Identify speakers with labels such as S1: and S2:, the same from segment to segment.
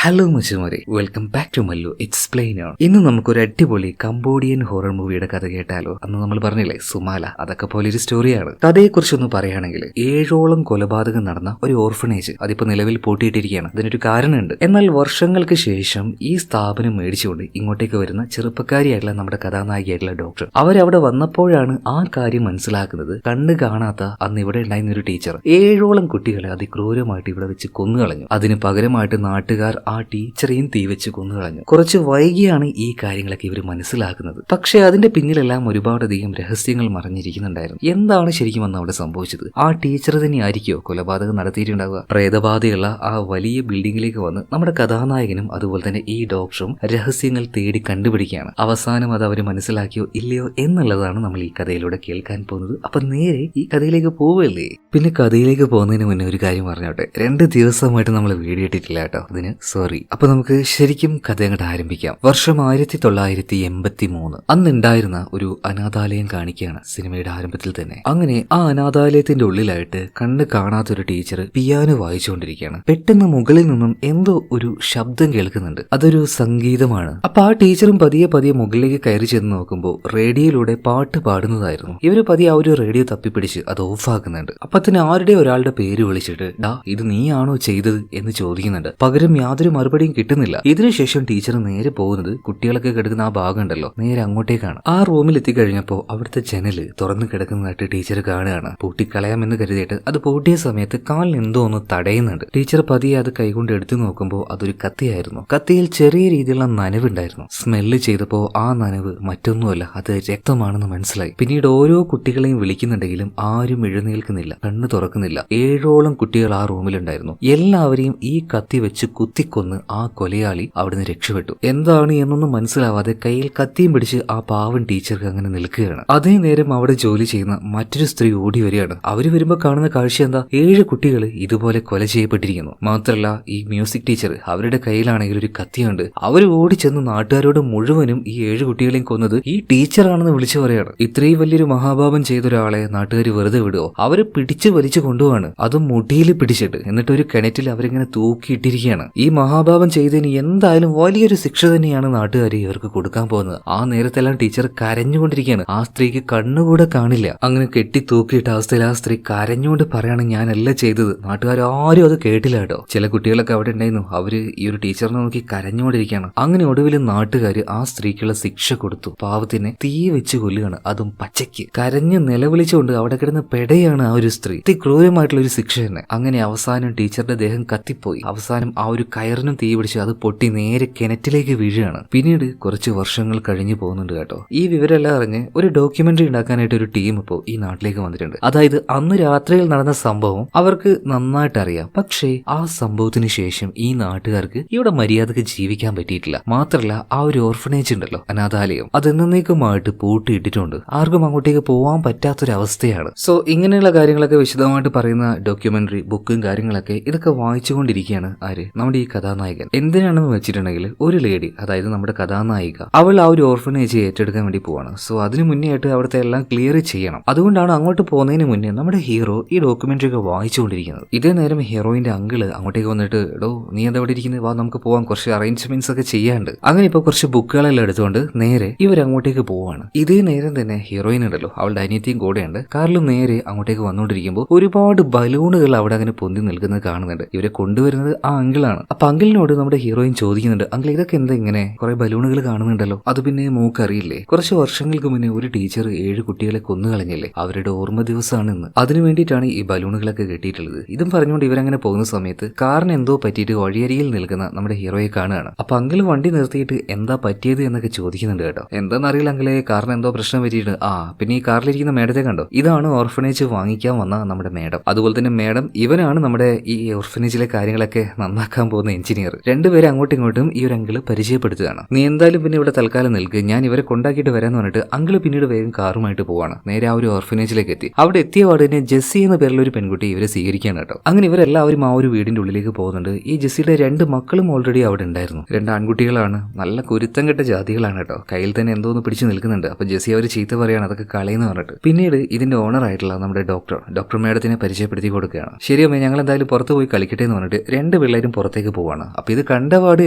S1: Hello മച്ചുമാരെ, welcome back to Mallu explainer. ഇന്ന് നമുക്കൊരു അടിപൊളി കംബോഡിയൻ ഹൊറർ മൂവിയുടെ കഥ കേട്ടാലോ? അന്ന് നമ്മൾ പറഞ്ഞില്ലേ സുമാല, അതൊക്കെ പോലെ ഒരു സ്റ്റോറിയാണ്. കഥയെക്കുറിച്ചൊന്ന് പറയുകയാണെങ്കിൽ 7ഓളം കൊലപാതകം നടന്ന ഒരു ഓർഫനേജ് അതിപ്പോ നിലവിൽ പൂട്ടിയിട്ടിരിക്കുകയാണ്. അതിനൊരു കാരണമുണ്ട്. എന്നാൽ വർഷങ്ങൾക്ക് ശേഷം ഈ സ്ഥാപനം മേടിച്ചുകൊണ്ട് ഇങ്ങോട്ടേക്ക് വരുന്ന ചെറുപ്പക്കാരിയായിട്ടുള്ള നമ്മുടെ കഥാനായികയായിട്ടുള്ള ഡോക്ടർ അവരവിടെ വന്നപ്പോഴാണ് ആ കാര്യം മനസ്സിലാക്കുന്നത്. കണ്ണ് കാണാത്ത അന്ന് ഇവിടെ ഉണ്ടായിരുന്ന ഒരു ടീച്ചർ 7ഓളം കുട്ടികളെ അതിക്രൂരമായിട്ട് ഇവിടെ വെച്ച് കൊന്നുകളഞ്ഞു. അതിന് പകരമായിട്ട് നാട്ടുകാർ ആ ടീച്ചറെയും തീവെച്ച് കൊന്നുകളഞ്ഞു. കുറച്ച് വൈകിയാണ് ഈ കാര്യങ്ങളൊക്കെ ഇവർ മനസ്സിലാക്കുന്നത്. പക്ഷെ അതിന്റെ പിന്നിലെല്ലാം ഒരുപാടധികം രഹസ്യങ്ങൾ മറഞ്ഞിരിക്കുന്നുണ്ടായിരുന്നു. എന്താണ് ശരിക്കും അന്ന് അവിടെ സംഭവിച്ചത്? ആ ടീച്ചർ തന്നെ ആയിരിക്കുമോ കൊലപാതകം നടത്തിയിട്ടുണ്ടാവുക? പ്രേതബാധയുള്ള ആ വലിയ ബിൽഡിങ്ങിലേക്ക് വന്ന് നമ്മുടെ കഥാനായകനും അതുപോലെ തന്നെ ഈ ഡോക്ടറും രഹസ്യങ്ങൾ തേടി കണ്ടുപിടിക്കുകയാണ്. അവസാനം അത് അവർ മനസ്സിലാക്കിയോ ഇല്ലയോ എന്നുള്ളതാണ് നമ്മൾ ഈ കഥയിലൂടെ കേൾക്കാൻ പോകുന്നത്. അപ്പൊ നേരെ ഈ കഥയിലേക്ക് പോവല്ലേ? പിന്നെ കഥയിലേക്ക് പോകുന്നതിന് മുന്നേ ഒരു കാര്യം പറഞ്ഞോട്ടെ, 2 ദിവസമായിട്ട് നമ്മൾ വീഡിയോ ഇട്ടിട്ടില്ല കേട്ടോ, അതിന് സോറി. അപ്പൊ നമുക്ക് ശരിക്കും കഥ അങ്ങോട്ട് ആരംഭിക്കാം. വർഷം 1983. അന്നുണ്ടായിരുന്ന ഒരു അനാഥാലയം കാണിക്കുകയാണ് സിനിമയുടെ ആരംഭത്തിൽ തന്നെ. അങ്ങനെ ആ അനാഥാലയത്തിന്റെ ഉള്ളിലായിട്ട് കണ്ണ് കാണാത്തൊരു ടീച്ചർ പിയാനോ വായിച്ചുകൊണ്ടിരിക്കുകയാണ്. പെട്ടെന്ന് മുകളിൽ നിന്നും എന്തോ ഒരു ശബ്ദം കേൾക്കുന്നുണ്ട്. അതൊരു സംഗീതമാണ്. അപ്പൊ ആ ടീച്ചറും പതിയെ പതിയെ മുകളിലേക്ക് കയറി ചെന്ന് നോക്കുമ്പോൾ റേഡിയോയിലൂടെ പാട്ട് പാടുന്നതായിരുന്നു. ഇവര് പതിയെ ആ ഒരു റേഡിയോ തപ്പിപ്പിടിച്ച് അത് ഓഫാക്കുന്നുണ്ട്. അപ്പൊ തന്നെ ആരുടെ ഒരാളുടെ പേര് വിളിച്ചിട്ട് ഡാ ഇത് നീയാണോ ചെയ്തത് എന്ന് ചോദിക്കുന്നുണ്ട്. പകരം യാതൊരു മറുപടിയും കിട്ടുന്നില്ല. ഇതിനുശേഷം ടീച്ചർ നേരെ പോകുന്നത് കുട്ടികളൊക്കെ കിടക്കുന്ന ആ ഭാഗം ഉണ്ടല്ലോ, നേരെ അങ്ങോട്ടേക്കാണ്. ആ റൂമിൽ എത്തിക്കഴിഞ്ഞപ്പോ അവിടുത്തെ ജനല് തുറന്നു കിടക്കുന്നതായിട്ട് ടീച്ചർ കാണുകയാണ്. പൂട്ടിക്കളയാമെന്ന് കരുതിയിട്ട് അത് പൂട്ടിയ സമയത്ത് കാലിൽ എന്തോ ഒന്ന് തടയുന്നുണ്ട്. ടീച്ചർ പതിയെ അത് കൈകൊണ്ട് എടുത്തു നോക്കുമ്പോൾ അതൊരു കത്തിയായിരുന്നു. കത്തിയിൽ ചെറിയ രീതിയിലുള്ള നനവുണ്ടായിരുന്നു. സ്മെല്ല് ചെയ്തപ്പോ ആ നനവ് മറ്റൊന്നുമല്ല, അത് രക്തമാണെന്ന് മനസ്സിലായി. പിന്നീട് ഓരോ കുട്ടികളെയും വിളിക്കുന്നുണ്ടെങ്കിലും ആരും എഴുന്നേൽക്കുന്നില്ല, കണ്ണ് തുറക്കുന്നില്ല. 7ഓളം കുട്ടികൾ ആ റൂമിലുണ്ടായിരുന്നു. എല്ലാവരെയും ഈ കത്തി വെച്ച് കുത്തിക്കൊന്ന് ആ കൊലയാളി അവിടുന്ന് രക്ഷപ്പെട്ടു. എന്താണ് എന്നൊന്നും മനസ്സിലാവാതെ കയ്യിൽ കത്തിയും പിടിച്ച് ആ പാവൻ ടീച്ചർക്ക് അങ്ങനെ നിൽക്കുകയാണ്. അതേ നേരം അവിടെ ജോലി ചെയ്യുന്ന മറ്റൊരു സ്ത്രീ ഓടി വരികയാണ്. അവര് വരുമ്പോ കാണുന്ന കാഴ്ച എന്താ? 7 കുട്ടികൾ ഇതുപോലെ കൊല ചെയ്യപ്പെട്ടിരിക്കുന്നു. മാത്രല്ല ഈ മ്യൂസിക് ടീച്ചർ അവരുടെ കയ്യിലാണെങ്കിൽ ഒരു കത്തിയുണ്ട്. അവർ ഓടിച്ചെന്ന് നാട്ടുകാരോട് മുഴുവനും ഈ 7 കുട്ടികളെയും കൊന്നത് ഈ ടീച്ചറാണെന്ന് വിളിച്ചു പറയാണ്. ഇത്രയും വലിയൊരു മഹാപാപം ചെയ്ത ഒരാളെ നാട്ടുകാർ വെറുതെ വിടുവോ? അവരെ പിടിച്ചു വലിച്ചു കൊണ്ടുപോവാണ്, അതും മുടിയിൽ പിടിച്ചിട്ട്. എന്നിട്ട് ഒരു കിണറ്റിൽ അവരിങ്ങനെ തൂക്കിയിട്ടിരിക്കുകയാണ്. ഈ മഹാപാപം ചെയ്തതിന് എന്തായാലും വലിയൊരു ശിക്ഷ തന്നെയാണ് നാട്ടുകാർ ഇവർക്ക് കൊടുക്കാൻ പോകുന്നത്. ആ നേരത്തെല്ലാം ടീച്ചർ കരഞ്ഞുകൊണ്ടിരിക്കുകയാണ്. ആ സ്ത്രീക്ക് കണ്ണുകൂടെ കാണില്ല. അങ്ങനെ കെട്ടി തൂക്കിയിട്ട അവസ്ഥയിൽ ആ സ്ത്രീ കരഞ്ഞുകൊണ്ട് പറയാണ് ഞാനല്ല ചെയ്തത്. നാട്ടുകാർ ആരും അത് കേട്ടില്ല കേട്ടോ. ചില കുട്ടികളൊക്കെ അവിടെ ഉണ്ടായിരുന്നു, അവര് ഈ ഒരു ടീച്ചറിനെ നോക്കി കരഞ്ഞുകൊണ്ടിരിക്കുകയാണ്. അങ്ങനെ ഒടുവിൽ നാട്ടുകാർ ആ സ്ത്രീക്കുള്ള ശിക്ഷ കൊടുത്തു. പാവത്തിനെ തീ വെച്ച് കൊല്ലുകയാണ്, അതും പച്ചയ്ക്ക്. കരഞ്ഞ് നിലവിളിച്ചുകൊണ്ട് അവിടെ കിടന്ന് പെടയാണ് ആ ഒരു സ്ത്രീ. ക്രൂരമായിട്ടുള്ള ഒരു ശിക്ഷ തന്നെ. അങ്ങനെ അവസാനം ടീച്ചറുടെ ദേഹം കത്തിപ്പോയി. അവസാനം ആ ഒരു കയറിനും തീ പിടിച്ച് അത് പൊട്ടി നേരെ കിണറ്റിലേക്ക് വീഴുകയാണ്. പിന്നീട് കുറച്ച് വർഷങ്ങൾ കഴിഞ്ഞു പോകുന്നുണ്ട് കേട്ടോ. ഈ വിവരമെല്ലാം അറിഞ്ഞ് ഒരു ഡോക്യുമെന്ററി ഉണ്ടാക്കാനായിട്ട് ഒരു ടീം ഇപ്പോൾ ഈ നാട്ടിലേക്ക് വന്നിട്ടുണ്ട്. അതായത് അന്ന് രാത്രിയിൽ നടന്ന സംഭവം അവർക്ക് നന്നായിട്ട് അറിയാം. പക്ഷേ ആ സംഭവത്തിന് ശേഷം ഈ നാട്ടുകാർക്ക് ഇവിടെ മര്യാദക്ക് ജീവിക്കാൻ പറ്റിയിട്ടില്ല. മാത്രല്ല ആ ഒരു ഓർഫനേജ് ഉണ്ടല്ലോ, അനാഥാലയം, അത് എന്നേക്കുമായിട്ട് പൂട്ടിയിട്ടിട്ടുണ്ട്. ആർക്കും അങ്ങോട്ടേക്ക് പോവാൻ പറ്റാത്തൊരവസ്ഥയാണ്. സോ ഇങ്ങനെയുള്ള കാര്യങ്ങളൊക്കെ വിശദമായിട്ട് പറയുന്ന ഡോക്യുമെന്ററി ബുക്കും കാര്യങ്ങളൊക്കെ ഇതൊക്കെ വായിച്ചുകൊണ്ടിരിക്കുകയാണ് ആര്? നമ്മുടെ ഈ കഥാനായകൻ. എന്തിനാണെന്ന് വെച്ചിട്ടുണ്ടെങ്കിൽ ഒരു ലേഡി, അതായത് നമ്മുടെ കഥാനായിക, അവൾ ആ ഒരു ഓർഫനേജ് ഏറ്റെടുക്കാൻ വേണ്ടി പോവാണ്. സോ അതിനു മുന്നേ ആയിട്ട് അവിടുത്തെ എല്ലാം ക്ലിയർ ചെയ്യണം. അതുകൊണ്ടാണ് അങ്ങോട്ട് പോകുന്നതിന് മുന്നേ നമ്മുടെ ഹീറോ ഈ ഡോക്യുമെന്ററി ഒക്കെ വായിച്ചുകൊണ്ടിരിക്കുന്നത്. ഇതേ നേരം ഹീറോയിന്റെ അങ്കിള് അങ്ങോട്ടേക്ക് വന്നിട്ട് എടോ നീ എന്താ ഇവിടെ ഇരിക്കുന്നത്, വാ നമുക്ക് പോവാം, കുറച്ച് അറേഞ്ച്മെന്റ്സ് ഒക്കെ ചെയ്യാണ്ട്. അങ്ങനെ ഇപ്പൊ കുറച്ച് ബുക്കുകളെല്ലാം എടുത്തുകൊണ്ട് നേരെ ഇവർ അങ്ങോട്ടേക്ക് പോവാണ്. ഇതേ നേരം തന്നെ ഹീറോയിൻ ഉണ്ടല്ലോ, അവളുടെ അനിയത്തിയും കൂടെയുണ്ട്. കാറിൽ നേരെ അങ്ങോട്ടേക്ക് വന്നുകൊണ്ടിരിക്കുമ്പോൾ ഒരുപാട് ബലൂണുകൾ അവിടെ അങ്ങനെ പൊന്തി നിൽക്കുന്നത് കാണുന്നുണ്ട്. ഇവരെ കൊണ്ടുവരുന്നത് ആ അങ്കിളാണ്. അപ്പൊ അങ്കിളിനോട് നമ്മുടെ ഹീറോയിൻ ചോദിക്കുന്നുണ്ട്, അങ്കിൾ ഇതൊക്കെ എന്താ ഇങ്ങനെ കുറെ ബലൂണുകൾ കാണുന്നുണ്ടല്ലോ, അത് പിന്നെ മൂക്കറിയില്ലേ? കുറച്ച് വർഷങ്ങൾക്ക് മുന്നേ ഒരു ടീച്ചർ 7 കുട്ടികളെ കൊന്നുകളഞ്ഞില്ലേ, അവരുടെ ഓർമ്മ ദിവസമാണ് ഇന്ന്. അതിനു വേണ്ടിയിട്ടാണ് ഈ ബലൂണുകളൊക്കെ കെട്ടിയിട്ടുള്ളത്. ഇതും പറഞ്ഞുകൊണ്ട് ഇവരങ്ങനെ പോകുന്ന സമയത്ത് കാറിന് എന്തോ പറ്റിയിട്ട് വഴിയരിയിൽ നിൽക്കുന്ന നമ്മുടെ ഹീറോയെ കാണുകയാണ്. അപ്പൊ അങ്കിൾ വണ്ടി നിർത്തിയിട്ട് എന്താ പറ്റിയത് എന്നൊക്കെ ചോദിക്കുന്നുണ്ട് കേട്ടോ. എന്താണെന്നറിയില്ല അങ്കിളെ, കാറിന് എന്തോ പ്രശ്നം പറ്റിയിട്ട്. ആ പിന്നെ ഈ കാറിലിരിക്കുന്ന മേഡത്തെ കണ്ടോ, ഇതാണ് ഓർഫനേജ് വാങ്ങിക്കാൻ വന്ന നമ്മുടെ മേഡം. അതുപോലെ തന്നെ മേഡം ഇവനാണ് നമ്മുടെ ഈ ഓർഫനേജിലെ കാര്യങ്ങളൊക്കെ നന്നാക്കാൻ പോകുന്ന എഞ്ചിനീയർ. രണ്ടുപേരെ അങ്ങോട്ടും ഇങ്ങോട്ടും ഈ ഒരു അങ്കിള് പരിചയപ്പെടുത്തുകയാണ്. നീ എന്തായാലും പിന്നെ ഇവിടെ തൽക്കാലം നിൽക്ക്, ഞാൻ ഇവരെ കൊണ്ടാക്കിയിട്ട് വരാന്ന് പറഞ്ഞിട്ട് അങ്കിള് പിന്നീട് വേഗം കാറുമായിട്ട് പോവാണ്. നേരെ ആ ഒരു ഓർഫനേജിലേക്ക് എത്തി. അവിടെ എത്തിയ പാടിനെ ജെസ്സി എന്ന പേരുള്ള ഒരു പെൺകുട്ടി ഇവരെ സ്വീകരിക്കുകയാണ് കേട്ടോ. അങ്ങനെ ഇവരെല്ലാവരും ആ ഒരു വീടിന്റെ ഉള്ളിലേക്ക് പോകുന്നുണ്ട്. ഈ ജെസ്സിയുടെ 2 മക്കളും ഓൾറെഡി അവിടെ ഉണ്ടായിരുന്നു. 2 ആൺകുട്ടികളാണ്, നല്ല കുരുത്തം കെട്ട ജാതികളാണ് കേട്ടോ. കയ്യിൽ തന്നെ എന്തോന്ന് പിടിച്ചു നിൽക്കുന്നുണ്ട്. അപ്പൊ ജെസ്സി അവർ ചീത്ത പറയാണ്, അതൊക്കെ കളയെന്ന് പറഞ്ഞിട്ട്. പിന്നീട് ഇതിന്റെ ഓണർ ആയിട്ടുള്ള നമ്മുടെ ഡോക്ടർ മേഡത്തിനെ പരിചയപ്പെടുത്തി കൊടുക്കുകയാണ്. ശരിയമ്മേ, ഞങ്ങൾ എന്തായാലും പുറത്ത് പോയി കളിക്കട്ടെ എന്ന് പറഞ്ഞിട്ട് 2 പിള്ളേരും പുറത്തേക്ക് പോവാണ്. പോവാണ്. അപ്പൊ ഇത് കണ്ടപാട്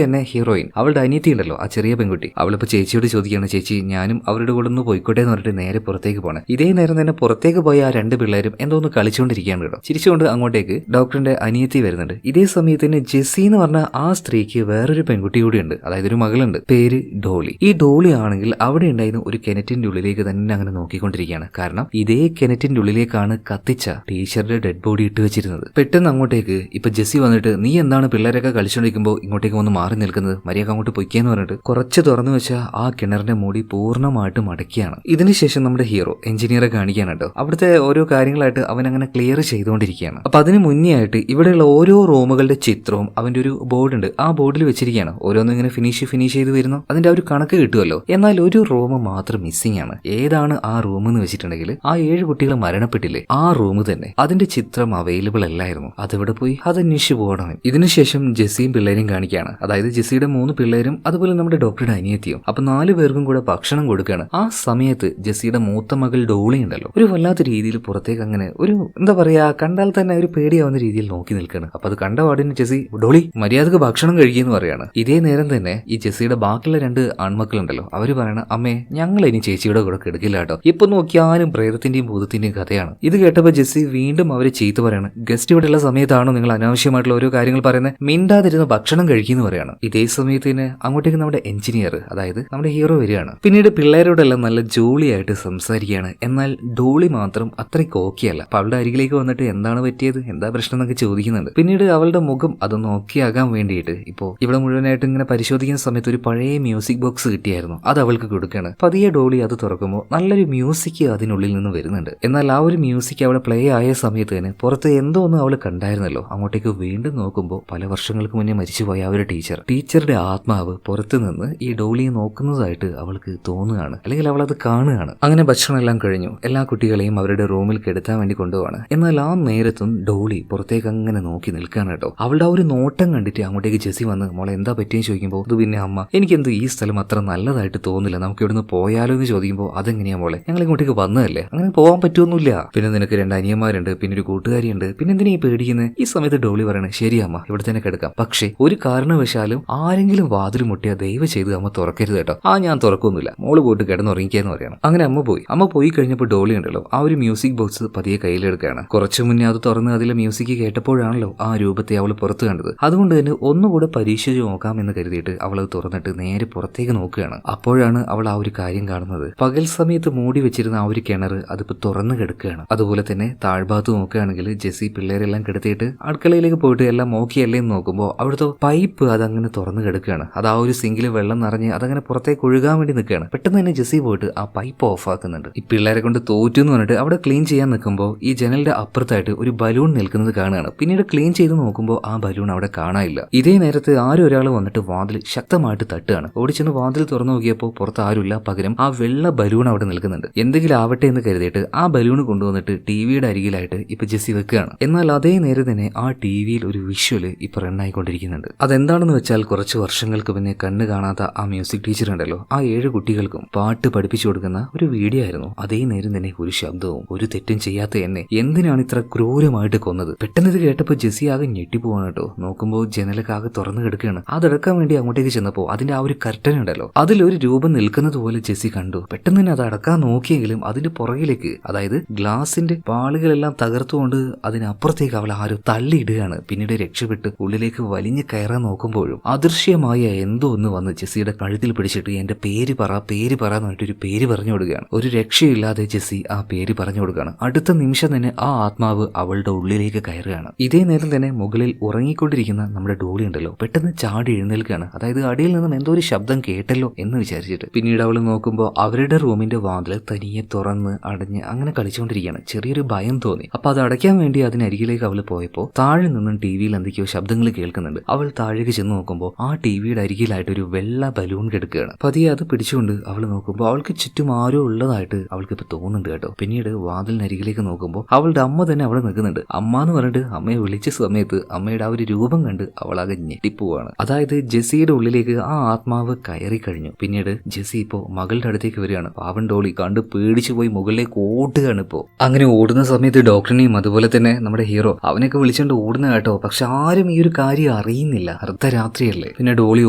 S1: തന്നെ ഹീറോയിൻ അവളുടെ അനിയത്തി ഉണ്ടല്ലോ, ആ ചെറിയ പെൺകുട്ടി, അവളിപ്പോ ചേച്ചിയോട് ചോദിക്കുകയാണ്, ചേച്ചി ഞാനും അവരുടെ കൂടെ ഒന്ന് പോയിക്കോട്ടെ എന്ന് പറഞ്ഞിട്ട് നേരെ പുറത്തേക്ക് പോകണം. ഇതേ നേരം തന്നെ പുറത്തേക്ക് പോയ ആ രണ്ട് പിള്ളേരും എന്തോ ഒന്ന് കളിച്ചുകൊണ്ടിരിക്കുകയാണ് കേട്ടോ. ചിരിച്ചുകൊണ്ട് അങ്ങോട്ടേക്ക് ഡോക്ടറിന്റെ അനിയത്തി വരുന്നുണ്ട്. ഇതേ സമയത്ത് തന്നെ ജെസ്സി എന്ന് പറഞ്ഞ ആ സ്ത്രീക്ക് വേറൊരു പെൺകുട്ടി കൂടി ഉണ്ട്, അതായത് ഒരു മകളുണ്ട്, പേര് ഡോളി. ഈ ഡോളി ആണെങ്കിൽ അവിടെ ഉണ്ടായിരുന്ന ഒരു കിണറ്റിന്റെ ഉള്ളിലേക്ക് തന്നെ അങ്ങനെ നോക്കിക്കൊണ്ടിരിക്കുകയാണ്. കാരണം ഇതേ കിണറ്റിന്റെ ഉള്ളിലേക്കാണ് കത്തിച്ച ടീച്ചറുടെ ഡെഡ് ബോഡി ഇട്ട് വെച്ചിരുന്നത്. പെട്ടെന്ന് അങ്ങോട്ടേക്ക് ഇപ്പൊ ജെസ്സി വന്നിട്ട്, നീ എന്താണ് പിള്ളേരൊക്കെ കളിച്ചുകൊണ്ടിരിക്കുമ്പോൾ ഇങ്ങോട്ടേക്ക് ഒന്ന് മാറി നിൽക്കുന്നത്, മര്യാദ അങ്ങോട്ട് പൊയ്ക്കാന്ന് പറഞ്ഞിട്ട് കുറച്ച് തുറന്നു വെച്ച ആ കിണറിന്റെ മൂടി പൂർണ്ണമായിട്ടും അടക്കിയാണ്. ഇതിനുശേഷം നമ്മുടെ ഹീറോ എഞ്ചിനീയറെ കാണിക്കാണ് കേട്ടോ. അവിടുത്തെ ഓരോ കാര്യങ്ങളായിട്ട് അവൻ അങ്ങനെ ക്ലിയർ ചെയ്തുകൊണ്ടിരിക്കുകയാണ്. അപ്പൊ അതിന് മുന്നേ ആയിട്ട് ഇവിടെയുള്ള ഓരോ റൂമുകളുടെ ചിത്രവും അവന്റെ ഒരു ബോർഡ് ഉണ്ട്, ആ ബോർഡിൽ വെച്ചിരിക്കുകയാണ്. ഓരോന്നും ഇങ്ങനെ ഫിനിഷ് ചെയ്ത് വരുന്നു, അതിന്റെ ആ ഒരു കണക്ക് കിട്ടുമല്ലോ. എന്നാൽ ഒരു റൂം മാത്രം മിസ്സിംഗ് ആണ്. ഏതാണ് ആ റൂം എന്ന് വെച്ചിട്ടുണ്ടെങ്കിൽ, ആ 7 കുട്ടികൾ മരണപ്പെട്ടില്ലേ, ആ റൂം തന്നെ. അതിന്റെ ചിത്രം അവൈലബിൾ അല്ലായിരുന്നു. അതെവിടെ പോയി, അത് അന്വേഷിച്ചു പോകണം. ഇതിനുശേഷം ജെസ്സിയും പിള്ളേരും കാണിക്കുകയാണ്. അതായത് ജെസ്സിയുടെ 3 പിള്ളേരും അതുപോലെ നമ്മുടെ ഡോക്ടറുടെ അനിയത്തിയും. അപ്പൊ 4 പേർക്കും കൂടെ ഭക്ഷണം കൊടുക്കുകയാണ്. ആ സമയത്ത് ജെസ്സിയുടെ മൂത്ത മകൾ ഡോളി ഉണ്ടല്ലോ, ഒരു വല്ലാത്ത രീതിയിൽ പുറത്തേക്ക് അങ്ങനെ ഒരു എന്താ പറയാ, കണ്ടാൽ തന്നെ ഒരു പേടിയാവുന്ന രീതിയിൽ നോക്കി നിൽക്കുകയാണ്. അപ്പൊ അത് കണ്ട പാടിന് ജെസ്സി, ഡോളി മര്യാദക്ക് ഭക്ഷണം കഴിക്കുമെന്ന് പറയാണ്. ഇതേ നേരം തന്നെ ഈ ജെസ്സിയുടെ ബാക്കിയുള്ള 2 ആൺമക്കളുണ്ടല്ലോ, അവര് പറയണ, അമ്മേ ഞങ്ങൾ ഇനി ചേച്ചിയുടെ കൂടെ കിടക്കില്ല കേട്ടോ, ഇപ്പൊ നോക്കിയാലും പ്രേതത്തിന്റെയും ഭൂതത്തിന്റെയും കഥയാണ്. ഇത് കേട്ടപ്പോ ജെസ്സി വീണ്ടും അവരെ ചീത്ത പറയാണ്. ഗസ്റ്റ് ഇവിടെ ഉള്ള സമയത്താണോ നിങ്ങൾ അനാവശ്യമായിട്ടുള്ള ഓരോ കാര്യങ്ങൾ പറയുന്നത്, മിണ്ടാതിരുന്ന് ഭക്ഷണം കഴിക്കുന്നു പറയാണ്. ഇതേ സമയത്ത് തന്നെ അങ്ങോട്ടേക്ക് നമ്മുടെ എഞ്ചിനീയർ, അതായത് നമ്മുടെ ഹീറോ വരികയാണ്. പിന്നീട് പിള്ളേരോടെല്ലാം നല്ല ജോളിയായിട്ട് സംസാരിക്കുകയാണ്. എന്നാൽ ഡോളി മാത്രം അത്രയ്ക്ക് ഓക്കെയല്ല. അപ്പൊ അവളുടെ അരികിലേക്ക് വന്നിട്ട് എന്താണ് പറ്റിയത്, എന്താ പ്രശ്നം എന്നൊക്കെ ചോദിക്കുന്നുണ്ട്. പിന്നീട് അവളുടെ മുഖം അതൊന്ന് ഓക്കെയാകാൻ വേണ്ടിയിട്ട് ഇപ്പോ ഇവിടെ മുഴുവനായിട്ട് ഇങ്ങനെ പരിശോധിക്കുന്ന സമയത്ത് ഒരു പഴയ മ്യൂസിക് ബോക്സ് കിട്ടിയായിരുന്നു, അത് അവൾക്ക് കൊടുക്കുകയാണ്. പതിയെ ഡോളി അത് തുറക്കുമ്പോൾ നല്ലൊരു മ്യൂസിക് അതിനുള്ളിൽ നിന്ന് വരുന്നുണ്ട്. എന്നാൽ ആ ഒരു മ്യൂസിക് അവിടെ പ്ലേ ആയ സമയത്ത് തന്നെ പുറത്ത് എന്തോ ഒന്ന് അവൾ കണ്ടായിരുന്നല്ലോ. അങ്ങോട്ടേക്ക് വീണ്ടും നോക്കുമ്പോൾ പല വർഷങ്ങൾക്ക് മുന്നേ മരിച്ചുപോയ ആ ഒരു ടീച്ചറുടെ ആത്മാവ് പുറത്തു നിന്ന് ഈ ഡോളിയെ നോക്കുന്നതായിട്ട് അവൾക്ക് തോന്നുകയാണ്, അല്ലെങ്കിൽ അവൾ അത് കാണുകയാണ്. അങ്ങനെ ഭക്ഷണം എല്ലാം കഴിഞ്ഞു. എല്ലാ കുട്ടികളെയും അവരുടെ റൂമിൽ കെടുത്താൻ വേണ്ടി കൊണ്ടുപോവാണ്. എന്നാൽ ആ നേരത്തും ഡോളി പുറത്തേക്ക് അങ്ങനെ നോക്കി നിൽക്കുകയാണ് കേട്ടോ. അവളുടെ ആ ഒരു നോട്ടം കണ്ടിട്ട് അങ്ങോട്ടേക്ക് ജെസ്സി വന്ന്, മോളെ എന്താ പറ്റിയെന്ന് ചോദിക്കുമ്പോൾ, ഇത് പിന്നെ അമ്മ, എനിക്കെന്തോ ഈ സ്ഥലം അത്ര നല്ലതായിട്ട് തോന്നില്ല, നമുക്ക് ഇവിടുന്ന് പോയാലോ എന്ന് ചോദിക്കുമ്പോൾ, അതെങ്ങനെയാ മോളെ, ഞങ്ങൾ ഇങ്ങോട്ടേക്ക് വന്നതല്ലേ, അങ്ങനെ പോകാൻ പറ്റുമൊന്നുമില്ല, പിന്നെ നിനക്ക് 2 അനിയന്മാരുണ്ട്, പിന്നെ ഒരു കൂട്ടുകാരിയുണ്ട്, പിന്നെ എന്തിനാ ഈ പേടിക്കുന്നത്. ഈ സമയത്ത് ഡോളി പറയണേ, ശരി അമ്മ ഇവിടെ തന്നെ കിടക്കാം, പക്ഷേ ഒരു കാരണവശാലും ആരെങ്കിലും വാതിൽ മുട്ടിയാൽ ദയവ് ചെയ്ത് അമ്മ തുറക്കരുത് കേട്ടോ. ഞാൻ തുറക്കൊന്നുമില്ല, മോള് പോയിട്ട് കിടന്നുറങ്ങിക്കാന്ന് പറയണം. അങ്ങനെ അമ്മ പോയി കഴിഞ്ഞപ്പോൾ ഡോളി ഉണ്ടല്ലോ ആ ഒരു മ്യൂസിക് ബോക്സ് പതിയെ കയ്യിലെടുക്കുകയാണ്. കുറച്ചു മുന്നേ അത് തുറന്ന് അതിലെ മ്യൂസിക് കേട്ടപ്പോഴാണല്ലോ ആ രൂപത്തെ അവൾ പുറത്ത് കണ്ടത്. അതുകൊണ്ട് തന്നെ ഒന്നുകൂടെ പരീക്ഷിച്ച് നോക്കാം എന്ന് കരുതിയിട്ട് അവൾ അത് തുറന്നിട്ട് നേരെ പുറത്തേക്ക് നോക്കുകയാണ്. അപ്പോഴാണ് അവൾ ആ ഒരു കാര്യം കാണുന്നത്. പകൽ സമയത്ത് മൂടി വെച്ചിരുന്ന ആ ഒരു കിണർ അതിപ്പോ തുറന്നു കിടക്കുകയാണ്. അതുപോലെ തന്നെ താഴ്ഭാഗത്ത് നോക്കുകയാണെങ്കിൽ ജെസ്സി പിള്ളേരെല്ലാം കിടത്തിയിട്ട് അടുക്കളയിലേക്ക് പോയിട്ട് എല്ലാം നോക്കിയല്ലേ എന്ന് നോക്കുമ്പോൾ അവിടുത്തെ പൈപ്പ് അതങ്ങനെ തുറന്നു കിടക്കുകയാണ്. അത് ആ ഒരു സിങ്കിൽ വെള്ളം നിറഞ്ഞ് അതങ്ങനെ പുറത്തേക്ക് ഒഴുകാൻ വേണ്ടി നിൽക്കുകയാണ്. പെട്ടെന്ന് തന്നെ ജെസ്സി പോയിട്ട് ആ പൈപ്പ് ഓഫ് ആക്കുന്നുണ്ട്. ഈ പിള്ളേരെ കൊണ്ട് തോറ്റു എന്ന് പറഞ്ഞിട്ട് അവിടെ ക്ലീൻ ചെയ്യാൻ നിൽക്കുമ്പോൾ ഈ ജനലിന്റെ അപ്പുറത്തായിട്ട് ഒരു ബലൂൺ നിൽക്കുന്നത് കാണുകയാണ്. പിന്നീട് ക്ലീൻ ചെയ്ത് നോക്കുമ്പോൾ ആ ബലൂൺ അവിടെ കാണാനില്ല. ഇതേ നേരത്ത് ആരും ഒരാൾ വന്നിട്ട് വാതിൽ ശക്തമായിട്ട് തട്ടുകയാണ്. ഓടിച്ചെന്ന് വാതിൽ തുറന്നു നോക്കിയപ്പോൾ പുറത്ത് ആരുമില്ല, പകരം ആ വെള്ള ബലൂൺ അവിടെ നിൽക്കുന്നുണ്ട്. എന്തെങ്കിലും ആവട്ടെ എന്ന് കരുതിയിട്ട് ആ ബലൂൺ കൊണ്ടുവന്നിട്ട് ടിവിയുടെ അരികിലായിട്ട് ഇപ്പൊ ജെസ്സി വെക്കുകയാണ്. എന്നാൽ അതേ നേരം തന്നെ ആ ടിവിയിൽ ഒരു വിഷ്വല് ഇപ്പൊ റണ്ണായിക്കൊണ്ടിരിക്കുന്നുണ്ട്. അതെന്താണെന്ന് വെച്ചാൽ കുറച്ച് വർഷങ്ങൾക്ക് പിന്നെ കണ്ണ് കാണാത്ത ആ മ്യൂസിക് ടീച്ചർ ഉണ്ടല്ലോ, ആ 7 കുട്ടികൾക്കും പാട്ട് പഠിപ്പിച്ചു കൊടുക്കുന്ന ഒരു വീഡിയോ ആയിരുന്നു. അതേ നേരം തന്നെ ഒരു ശബ്ദവും, ഒരു തെറ്റും ചെയ്യാത്ത എന്നെ എന്തിനാണ് ഇത്ര ക്രൂരമായിട്ട് കൊന്നത്. പെട്ടെന്ന് ഇത് കേട്ടപ്പോൾ ജെസ്സി ആകെ ഞെട്ടിപ്പോവാണ് കേട്ടോ. നോക്കുമ്പോൾ ജനലൊക്കെ ആകെ തുറന്നു കിടക്കുകയാണ്. അതടക്കാൻ വേണ്ടി അങ്ങോട്ടേക്ക് ചെന്നപ്പോൾ അതിന്റെ ആ ഒരു കർട്ടൻ ഉണ്ടല്ലോ, അതിലൊരു രൂപം നിൽക്കുന്നത് പോലെ ജെസ്സി കണ്ടു. പെട്ടെന്ന് തന്നെ അത് അടക്കാൻ നോക്കിയെങ്കിലും അതിന്റെ പുറകിലേക്ക്, അതായത് ഗ്ലാസിന്റെ പാളുകളെല്ലാം തകർത്തുകൊണ്ട് അതിനപ്പുറത്തേക്ക് അവൾ ആരോ തള്ളിയിടുകയാണ്. പിന്നീട് രക്ഷപ്പെട്ട് ഉള്ളിലേക്ക് വലിഞ്ഞു കയറാൻ നോക്കുമ്പോഴും അദൃശ്യമായ എന്തോ ഒന്ന് വന്ന് ജെസ്സിയുടെ കഴുത്തിൽ പിടിച്ചിട്ട് എന്റെ പേര് പറ എന്ന് പറഞ്ഞിട്ടൊരു പേര് പറഞ്ഞു കൊടുക്കുകയാണ്. ഒരു രക്ഷയില്ലാതെ ജെസ്സി ആ പേര് പറഞ്ഞു കൊടുക്കുകയാണ്. അടുത്ത നിമിഷം തന്നെ ആ ആത്മാവ് അവളുടെ ഉള്ളിലേക്ക് കയറുകയാണ്. ഇതേ നേരം തന്നെ മുകളിൽ ഉറങ്ങിക്കൊണ്ടിരിക്കുന്ന നമ്മുടെ ഡോളി ഉണ്ടല്ലോ പെട്ടെന്ന് ചാടി എഴുന്നേൽക്കുകയാണ്. അതായത് അടിയിൽ നിന്നും എന്തോ ഒരു ശബ്ദം കേട്ടല്ലോ എന്ന് വിചാരിച്ചിട്ട്. പിന്നീട് അവൾ നോക്കുമ്പോൾ അവരുടെ റൂമിന്റെ വാതിൽ തനിയെ തുറന്ന് അടഞ്ഞ് അങ്ങനെ കളിച്ചുകൊണ്ടിരിക്കുകയാണ്. ചെറിയൊരു ഭയം തോന്നി. അപ്പൊ അത് അടയ്ക്കാൻ വേണ്ടി അതിനരികിലേക്ക് അവൾ പോയപ്പോൾ താഴെ നിന്നും ടിവിയിൽ എന്തൊക്കെയോ ശബ്ദങ്ങൾ കേൾക്കുന്നുണ്ട്. അവൾ താഴേക്ക് ചെന്ന് നോക്കുമ്പോൾ ആ ടിവിയുടെ അരികിലായിട്ട് ഒരു വെള്ള ബലൂൺ കിടക്കുകയാണ്. പതിയെ അത് പിടിച്ചുകൊണ്ട് അവൾ നോക്കുമ്പോൾ അവൾക്ക് ചുറ്റും ആരോ ഉള്ളതായിട്ട് അവൾക്ക് ഇപ്പൊ തോന്നുന്നുണ്ട് കേട്ടോ. പിന്നീട് വാതിലിനരികിലേക്ക് നോക്കുമ്പോൾ അവളുടെ അമ്മ തന്നെ അവിടെ നിൽക്കുന്നുണ്ട്. അമ്മ എന്ന് പറഞ്ഞിട്ട് അമ്മയെ വിളിച്ച സമയത്ത് അമ്മയുടെ ആ ഒരു രൂപം കണ്ട് അവൾ ആകെ ഞെട്ടിപ്പോവാണ്. അതായത് ജെസ്സിയുടെ ഉള്ളിലേക്ക് ആ ആത്മാവ് കയറി കഴിഞ്ഞു. പിന്നീട് ജെസ്സി ഇപ്പോ മകളുടെ അടുത്തേക്ക് വരികയാണ്. പാവൻ ഡോളി കണ്ട് പേടിച്ചു പോയി മുകളിലേക്ക് ഓടുകയാണ് ഇപ്പോ. അങ്ങനെ ഓടുന്ന സമയത്ത് ഡോക്ടറിനെയും അതുപോലെ തന്നെ നമ്മുടെ ഹീറോ അവനൊക്കെ വിളിച്ചുകൊണ്ട് ഓടുന്ന കേട്ടോ. പക്ഷെ ആരും ഈ ഒരു കാര്യം അറിയുന്നില്ല, അർദ്ധരാത്രിയല്ലേ. പിന്നെ ഡോളി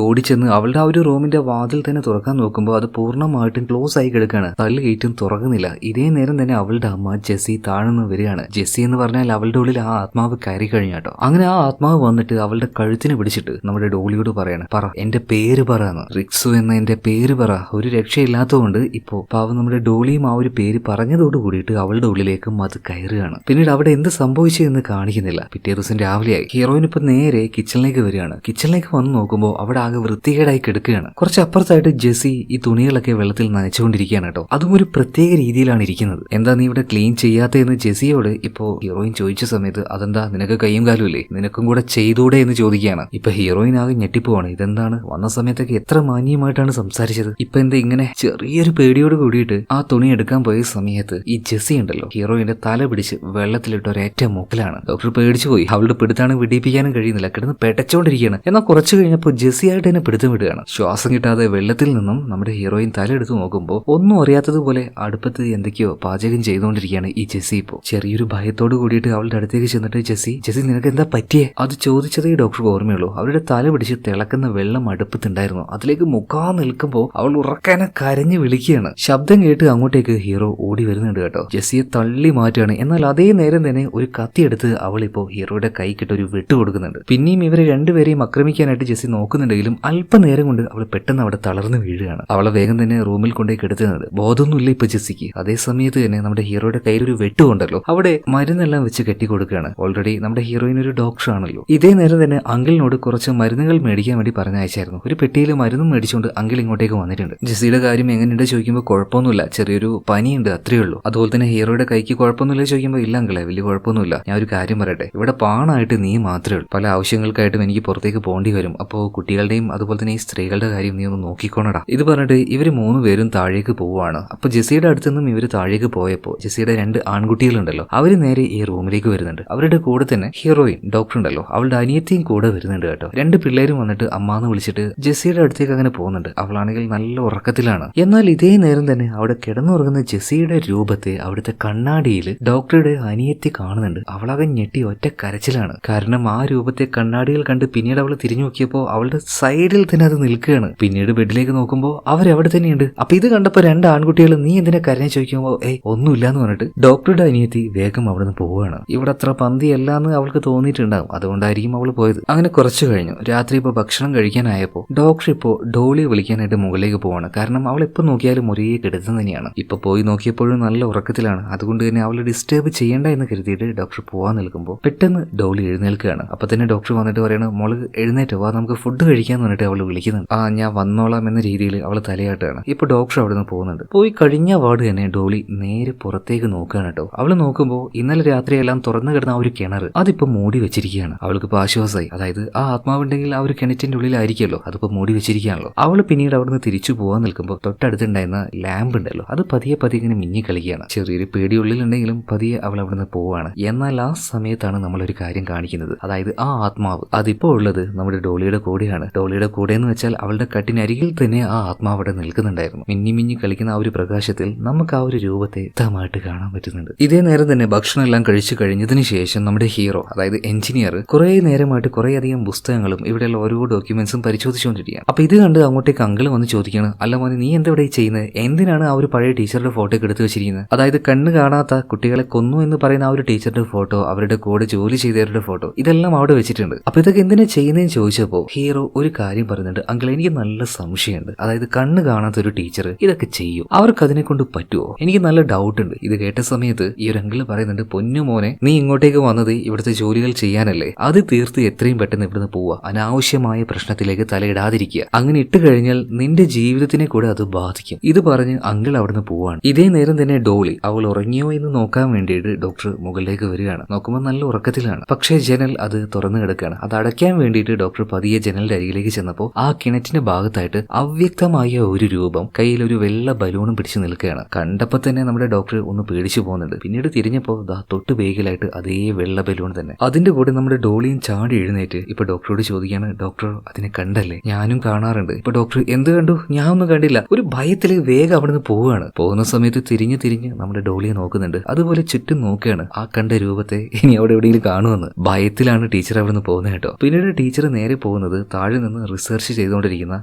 S1: ഓടിച്ചെന്ന് അവളുടെ ആ ഒരു റൂമിന്റെ വാതിൽ തന്നെ തുറക്കാൻ നോക്കുമ്പോൾ അത് പൂർണ്ണമായിട്ടും ക്ലോസ് ആയി കിടക്കുകയാണ്. തള്ളി കയറ്റും തുറക്കുന്നില്ല. ഇതേ നേരം തന്നെ അവളുടെ അമ്മ ജെസ്സി താഴ്ന്നു വരികയാണ്. ജെസ്സി എന്ന് പറഞ്ഞാൽ അവളുടെ ഉള്ളിൽ ആ ആത്മാവ് കയറി കഴിഞ്ഞാട്ടോ. അങ്ങനെ ആ ആത്മാവ് വന്നിട്ട് അവളുടെ കഴുത്തിന് പിടിച്ചിട്ട് നമ്മുടെ ഡോളിയോട് പറയാണ്, പറ എന്റെ പേര് പറന്ന്, റിക്സു എന്ന എന്റെ പേര് പറ. ഒരു രക്ഷയില്ലാത്തതുകൊണ്ട് ഇപ്പോ പാവം നമ്മുടെ ഡോളിയും ആ ഒരു പേര് പറഞ്ഞതോട് കൂടിയിട്ട് അവളുടെ ഉള്ളിലേക്കും അത് കയറുകയാണ്. പിന്നീട് അവിടെ എന്ത് സംഭവിച്ചു എന്ന് കാണിക്കുന്നില്ല. പിറ്റേ ദിവസം രാവിലെയായി. ഹീറോയിൻ ഇപ്പൊ നേരെ കിച്ചണിലേക്ക് വരികയാണ്. കിച്ചണിലേക്ക് വന്ന് നോക്കുമ്പോൾ അവിടെ ആകെ വൃത്തികേടായി കിടക്കുകയാണ്. കുറച്ച് അപ്പുറത്തായിട്ട് ജെസ്സി ഈ തുണികളൊക്കെ വെള്ളത്തിൽ നനച്ചുകൊണ്ടിരിക്കുകയാണ് കേട്ടോ. അതും ഒരു പ്രത്യേക രീതിയിലാണ് ഇരിക്കുന്നത്. എന്താ നീ ഇവിടെ ക്ലീൻ ചെയ്യാത്തതെന്ന് ജെസ്സിയോട് ഇപ്പോ ഹീറോയിൻ ചോദിച്ച സമയത്ത് അതെന്താ നിനക്ക് കയ്യും കാലും ഇല്ലേ, നിനക്കും കൂടെ ചെയ്തൂടെ എന്ന് ചോദിക്കുകയാണ്. ഇപ്പൊ ഹീറോയിൻ ആകെ ഞെട്ടിപ്പോവാണ്. ഇതെന്താണ്, വന്ന സമയത്തൊക്കെ എത്ര മാന്യമായിട്ടാണ് സംസാരിച്ചത്, ഇപ്പൊ എന്താ ഇങ്ങനെ? ചെറിയൊരു പേടിയോട് കൂടിയിട്ട് ആ തുണി എടുക്കാൻ പോയ സമയത്ത് ഈ ജെസ്സി ഉണ്ടല്ലോ ഹീറോയിന്റെ തല പിടിച്ച് വെള്ളത്തിലിട്ട് ഒരേറ്റ മുക്കിലാണ്. ഡോക്ടർ പേടിച്ചു പോയി. അവളുടെ പിടുത്താണ് വിടിപ്പിക്കാനും കഴിയുന്നില്ല, കിടന്ന് പെടച്ചോണ്ടിരിക്കുകയാണ്. എന്നാൽ കുറച്ചു കഴിഞ്ഞപ്പോൾ ജെസ്സി ആയിട്ട് തന്നെ പിടുത്തം വിടുകയാണ്. ശ്വാസം കിട്ടാതെ വെള്ളത്തിൽ നിന്നും നമ്മുടെ ഹീറോയിൻ തല എടുത്ത് നോക്കുമ്പോൾ ഒന്നും അറിയാത്തതുപോലെ അടുപ്പത്ത് എന്തൊക്കെയോ പാചകം ചെയ്തുകൊണ്ടിരിക്കുകയാണ് ഈ ജെസ്സി. ഇപ്പോൾ ചെറിയൊരു ഭയത്തോട് കൂടിയിട്ട് അവളുടെ അടുത്തേക്ക് ചെന്നിട്ട് ജെസ്സി നിനക്ക് എന്താ പറ്റിയേ? അത് ചോദിച്ചതേ ഡോക്ടർക്ക് ഓർമ്മയുള്ളൂ. അവരുടെ തല പിടിച്ച് തിളക്കുന്ന വെള്ളം അടുപ്പത്തുണ്ടായിരുന്നു. അതിലേക്ക് മുക്കാൻ നിൽക്കുമ്പോൾ അവൾ ഉറക്കാനെ കരഞ്ഞു വിളിക്കുകയാണ്. ശബ്ദം കേട്ട് അങ്ങോട്ടേക്ക് ഹീറോ ഓടി വരുന്നുണ്ട് കേട്ടോ. ജെസ്സിയെ തള്ളി മാറ്റുകയാണ്. എന്നാൽ അതേ നേരം തന്നെ ഒരു കത്തിയെടുത്ത് അവളിപ്പോ ഹീറോയുടെ കൈക്കിട്ട് ഒരു വെട്ട് കൊടുക്കുന്നുണ്ട്. പിന്നെയും ഇവരെ രണ്ടുപേരെയും ആക്രമിക്കാനായിട്ട് ജെസ്സി നോക്കുന്നുണ്ടെങ്കിലും അല്പനേരം കൊണ്ട് അവൾ പെട്ടെന്ന് അവിടെ തളർന്നു വീഴുകയാണ്. അവളെ വേഗം തന്നെ റൂമിൽ കൊണ്ടേ കിടത്തുന്നത്. ബോധമൊന്നുമില്ല ഇപ്പൊ ജെസ്സിക്ക്. അതേ സമയത്ത് തന്നെ നമ്മുടെ ഹീറോയുടെ കയ്യിൽ ഒരു വെട്ടുകൊണ്ടല്ലോ അവിടെ മരുന്നെല്ലാം വെച്ച് കെട്ടി കൊടുക്കുകയാണ്. ഓൾറെഡി നമ്മുടെ ഹീറോയിൻ ഒരു ഡോക്ടർ ആണല്ലോ. ഇതേ നേരം തന്നെ അങ്കിളിനോട് കുറച്ച് മരുന്നുകൾ മേടിക്കാൻ വേണ്ടി പറഞ്ഞയച്ചായിരുന്നു. ഒരു പെട്ടിയിൽ മരുന്നും മേടിച്ചുകൊണ്ട് അങ്കിൾ ഇങ്ങോട്ടേക്ക് വന്നിട്ടുണ്ട്. ജെസ്സിയുടെ കാര്യം എങ്ങനെയുണ്ട് ചോദിക്കുമ്പോൾ കുഴപ്പമൊന്നുമില്ല, ചെറിയൊരു പനിയുണ്ട്, അത്രേ ഉള്ളൂ. അതുപോലെ തന്നെ ഹീറോയുടെ കൈക്ക് കുഴപ്പമൊന്നുമില്ല ചോദിക്കുമ്പോൾ ഇല്ല അങ്കിളെ, വലിയ കുഴപ്പമൊന്നുമില്ല. ഞാൻ ഒരു കാര്യം പറയട്ടെ, ഇവിടെ പാണായിട്ട് നീ മാത്രമേ ഉള്ളൂ. പല ആവശ്യങ്ങൾക്കായിട്ടും എനിക്ക് പുറത്തേക്ക് പോകേണ്ടി വരും. അപ്പോൾ കുട്ടികളുടെയും അതുപോലെ തന്നെ ഈ സ്ത്രീകളുടെ കാര്യം നീ ഒന്ന് നോക്കിക്കോണടാ. ഇത് പറഞ്ഞിട്ട് ഇവർ 3 പേരും താഴേക്ക് പോവുകയാണ്. അപ്പൊ ജെസ്സിയുടെ അടുത്ത് നിന്നും ഇവർ താഴേക്ക് പോയപ്പോൾ ജെസ്സിയുടെ 2 ആൺകുട്ടികളുണ്ടല്ലോ അവര് നേരെ ഈ റൂമിലേക്ക് വരുന്നുണ്ട്. അവരുടെ കൂടെ തന്നെ ഹീറോയിൻ ഡോക്ടർ ഉണ്ടല്ലോ അവളുടെ അനിയത്തിയും കൂടെ വരുന്നുണ്ട് കേട്ടോ. 2 പിള്ളേരും വന്നിട്ട് അമ്മാന്ന് വിളിച്ചിട്ട് ജെസ്സിയുടെ അടുത്തേക്ക് അങ്ങനെ പോകുന്നുണ്ട്. അവളാണെങ്കിൽ നല്ല ഉറക്കത്തിലാണ്. എന്നാൽ ഇതേ നേരം തന്നെ അവിടെ കിടന്നുറങ്ങുന്ന ജെസ്സിയുടെ രൂപത്തെ അവിടുത്തെ കണ്ണാടിയിൽ ഡോക്ടറുടെ അനിയത്തി കാണുന്നുണ്ട്. അവളാകെ ഞെട്ടി ഒറ്റ കരച്ചിലാണ്. കാരണം ആ രൂപത്തെ കണ്ണാടിയിൽ കണ്ട് പിന്നീട് അവൾ തിരിഞ്ഞു നോക്കിയപ്പോൾ അവളുടെ സൈഡിൽ തന്നെ അത് നിൽക്കുകയാണ്. പിന്നീട് ബെഡിലേക്ക് നോക്കുമ്പോൾ അവരവിടെ തന്നെയുണ്ട്. അപ്പൊ ഇത് കണ്ടപ്പോൾ 2 ആൺകുട്ടികൾ നീ എന്തിനാ കരഞ്ഞു ചോദിക്കുമ്പോൾ ഒന്നുമില്ലാന്ന് പറഞ്ഞിട്ട് ഡോക്ടറുടെ അനിയത്തി വേഗം അവിടെ നിന്ന് പോവുകയാണ്. ഇവിടെ അത്ര പന്തിയല്ല എന്ന് അവൾക്ക് തോന്നിയിട്ടുണ്ടാകും, അതുകൊണ്ടായിരിക്കും അവൾ പോയത്. അങ്ങനെ കുറച്ചു കഴിഞ്ഞു. രാത്രി ഇപ്പൊ ഭക്ഷണം കഴിക്കാനായപ്പോൾ ഡോക്ടർ ഇപ്പോ ഡോളിയെ വിളിക്കാനായിട്ട് മുകളിലേക്ക് പോവാണ്. കാരണം അവൾ എപ്പോ നോക്കിയാലും ഒരേ കിടത്തം തന്നെയാണ്. ഇപ്പൊ പോയി നോക്കിയപ്പോഴും നല്ല ഉറക്കത്തിലാണ്. അതുകൊണ്ട് തന്നെ അവളെ ഡിസ്റ്റർബ് ചെയ്യേണ്ട എന്ന് കരുതിയിട്ട് ഡോക്ടർ പോവാൻ നിൽക്കുമ്പോൾ പെട്ടെന്ന് ഡോളി എഴുന്നേൽക്കുകയാണ്. അപ്പൊ തന്നെ ഡോക്ടർ വന്നിട്ട് പറയണ മോള് എഴുന്നേറ്റോ, വാ നമുക്ക് ഫുഡ് കഴിക്കാന്ന് പറഞ്ഞിട്ട് അവൾ വിളിക്കുന്നുണ്ട്. ആ ഞാൻ വന്നോളാം എന്ന രീതിയിൽ അവൾ തലയാട്ടാണ്. ഇപ്പൊ ഡോക്ടർ അവിടെ നിന്ന് പോകുന്നുണ്ട്. പോയി കഴിഞ്ഞ വാർഡ് തന്നെ ഡോളി നേരെ പുറത്തേക്ക് നോക്കുകയാണ് കേട്ടോ. അവള് നോക്കുമ്പോൾ ഇന്നലെ രാത്രിയെല്ലാം തുറന്നു കിടന്ന ആ ഒരു കിണർ അതിപ്പോ മൂടി വെച്ചിരിക്കുകയാണ്. അവൾക്ക് ഇപ്പൊ ആശ്വാസമായി. അതായത് ആ ആത്മാവുണ്ടെങ്കിൽ ആ ഒരു കിണറ്റിന്റെ ഉള്ളിലായിരിക്കുമല്ലോ, അതിപ്പോ മൂടി വെച്ചിരിക്കുകയാണല്ലോ. അവള് പിന്നീട് അവിടുന്ന് തിരിച്ചു പോകാൻ നിൽക്കുമ്പോൾ തൊട്ടടുത്തുണ്ടായിരുന്ന ലാമ്പ് ഉണ്ടല്ലോ അത് പതിയെ ഇങ്ങനെ മിന്നി കളിക്കുകയാണ്. ചെറിയൊരു പേടി ഉള്ളിലുണ്ടെങ്കിലും പതിയെ അവൾ അവിടുന്ന് പോവാണ്. എന്നാൽ ആ സമയത്താണ് നമ്മളൊരു കാര്യം കാണിക്കുന്നത്. അതായത് ആ ആത്മാവ് അതിപ്പോ ഉള്ളത് നമ്മുടെ ഡോളിയുടെ കൂടെയാണ്. ഡോളിയുടെ കൂടെ എന്ന് വെച്ചാൽ അവളുടെ കട്ടിനരികിൽ തന്നെ ആ ആത്മാവ് അവിടെ നിൽക്കുന്നുണ്ടായിരുന്നു. മിന്നി കളിക്കുന്ന ആ ഒരു പ്രകാശത്തിൽ നമുക്ക് ആ ഒരു രൂപത്തെ വ്യക്തമായിട്ട് കാണാൻ പറ്റുന്നുണ്ട്. ഇതേ നേരം തന്നെ ഭക്ഷണം എല്ലാം കഴിച്ചു കഴിഞ്ഞതിന് ശേഷം നമ്മുടെ ഹീറോ അതായത് എഞ്ചിനീയർ കുറെ നേരമായിട്ട് കുറെ അധികം പുസ്തകങ്ങളും ഇവിടെയുള്ള ഓരോ ഡോക്യുമെന്റ്സും പരിശോധിച്ചുകൊണ്ടിരിക്കുകയാണ്. അപ്പൊ ഇത് കണ്ട് അങ്ങോട്ടേക്ക് അങ്കിൾ വന്ന് ചോദിക്കുകയാണ്, അല്ല മോനെ നീ എന്താ ഇവിടെ ചെയ്യുന്നത്, എന്തിനാണ് ആ ഒരു പഴയ ടീച്ചറുടെ ഫോട്ടോ ഒക്കെ എടുത്തു വെച്ചിരിക്കുന്നത്? അതായത് കണ്ണ് കാണാത്ത കുട്ടികളെ കൊന്നു എന്ന് പറയുന്ന ആ ഒരു ടീച്ചറുടെ ഫോട്ടോ, അവരുടെ കൂടെ ജോലി ചെയ്തവരുടെ ഫോട്ടോ, ഇതെല്ലാം അവിടെ വെച്ചിട്ടുണ്ട്. അപ്പൊ ഇതൊക്കെ എന്തിനാ ചെയ്യുന്നതെന്ന് ചോദിച്ചപ്പോ ഹീറോ ഒരു കാര്യം പറയുന്നുണ്ട്, അങ്കിൾ എനിക്ക് നല്ല സംശയമുണ്ട്. അതായത് കണ്ണ് കാണാത്ത ഒരു ടീച്ചർ ഇതൊക്കെ ചെയ്യും, അവർക്ക് അതിനെ കൊണ്ട് പറ്റുമോ? എനിക്ക് നല്ല ഡൗട്ട് ഉണ്ട്. ഇത് കേട്ട സമയത്ത് ഈ ഒരു അങ്കിൾ പറയുന്നുണ്ട്, പൊന്നു മോനെ നീ ഇങ്ങോട്ടേക്ക് വന്നത് ഇവിടുത്തെ ജോലികൾ ചെയ്യാനല്ലേ, അത് തീർത്ത് എത്രയും പെട്ടെന്ന് ഇവിടുന്ന് പോവുക, അനാവശ്യമായ പ്രശ്നത്തിലേക്ക് തലയിടാതിരിക്കുക. അങ്ങനെ ഇട്ട് കഴിഞ്ഞാൽ നിന്റെ ജീവിതത്തിനെ കൂടെ അത് ബാധിക്കും. ഇത് പറഞ്ഞ് അങ്കിൾ അവിടുന്ന് പോവാണ്. ഇതേ നേരം തന്നെ ഡോളി അവൾ ഉറങ്ങിയോ എന്ന് നോക്കാൻ വേണ്ടിയിട്ട് ഡോക്ടർ മുകളിലേക്ക് വരികയാണ്. നോക്കുമ്പോൾ നല്ല ഉറക്കത്തിലാണ്. പക്ഷേ ജനൽ അത് തുറന്നു കിടക്കുകയാണ്. അത് അടയ്ക്കാൻ വേണ്ടിയിട്ട് ഡോക്ടർ പതിയെ ജനലിന്റെ അരികിലേക്ക് ചെന്നപ്പോൾ ആ കിണറ്റിന്റെ ഭാഗത്തായിട്ട് അവ്യക്തമായ ഒരു രൂപം കയ്യിൽ ഒരു വെള്ള ബലൂണും പിടിച്ചു നിൽക്കുകയാണ്. കണ്ടപ്പോൾ തന്നെ നമ്മുടെ ഡോക്ടർ ഒന്ന് പേടിച്ചു പോകുന്നുണ്ട്. പിന്നീട് തിരിഞ്ഞപ്പോൾ തൊട്ട് ബേഗിലായിട്ട് അതേ വെള്ള ബലൂൺ തന്നെ. അതിന്റെ കൂടെ നമ്മുടെ ഡോളിയും ചാടി എഴുന്നേറ്റ് ഇപ്പൊ ഡോക്ടറോട് ചോദിക്കുകയാണ്, ഡോക്ടർ അതിനെ കണ്ടല്ലേ? ഞാനും കാണാറുണ്ട്. ഇപ്പൊ ഡോക്ടർ എന്ത് കണ്ടു? ഞാൻ ഒന്നും കണ്ടില്ല. ഒരു ഭയത്തില് വേഗം അവിടുന്ന് പോവുകയാണ്. പോകുന്ന സമയത്ത് തിരിഞ്ഞ് നമ്മുടെ ഡോളിയെ നോക്കുന്നുണ്ട്. അതുപോലെ ചുറ്റും നോക്കുകയാണ് ആ കണ്ട രൂപത്തെ ഇനി അവിടെ എവിടെയെങ്കിലും കാണുമെന്ന്. ഭയത്തിലാണ് ടീച്ചർ അവിടുന്ന് പോകുന്നത് കേട്ടോ. പിന്നീട് ടീച്ചർ നേരെ പോകുന്നത് താഴെ നിന്ന് റിസർച്ച് ചെയ്തുകൊണ്ടിരിക്കുന്ന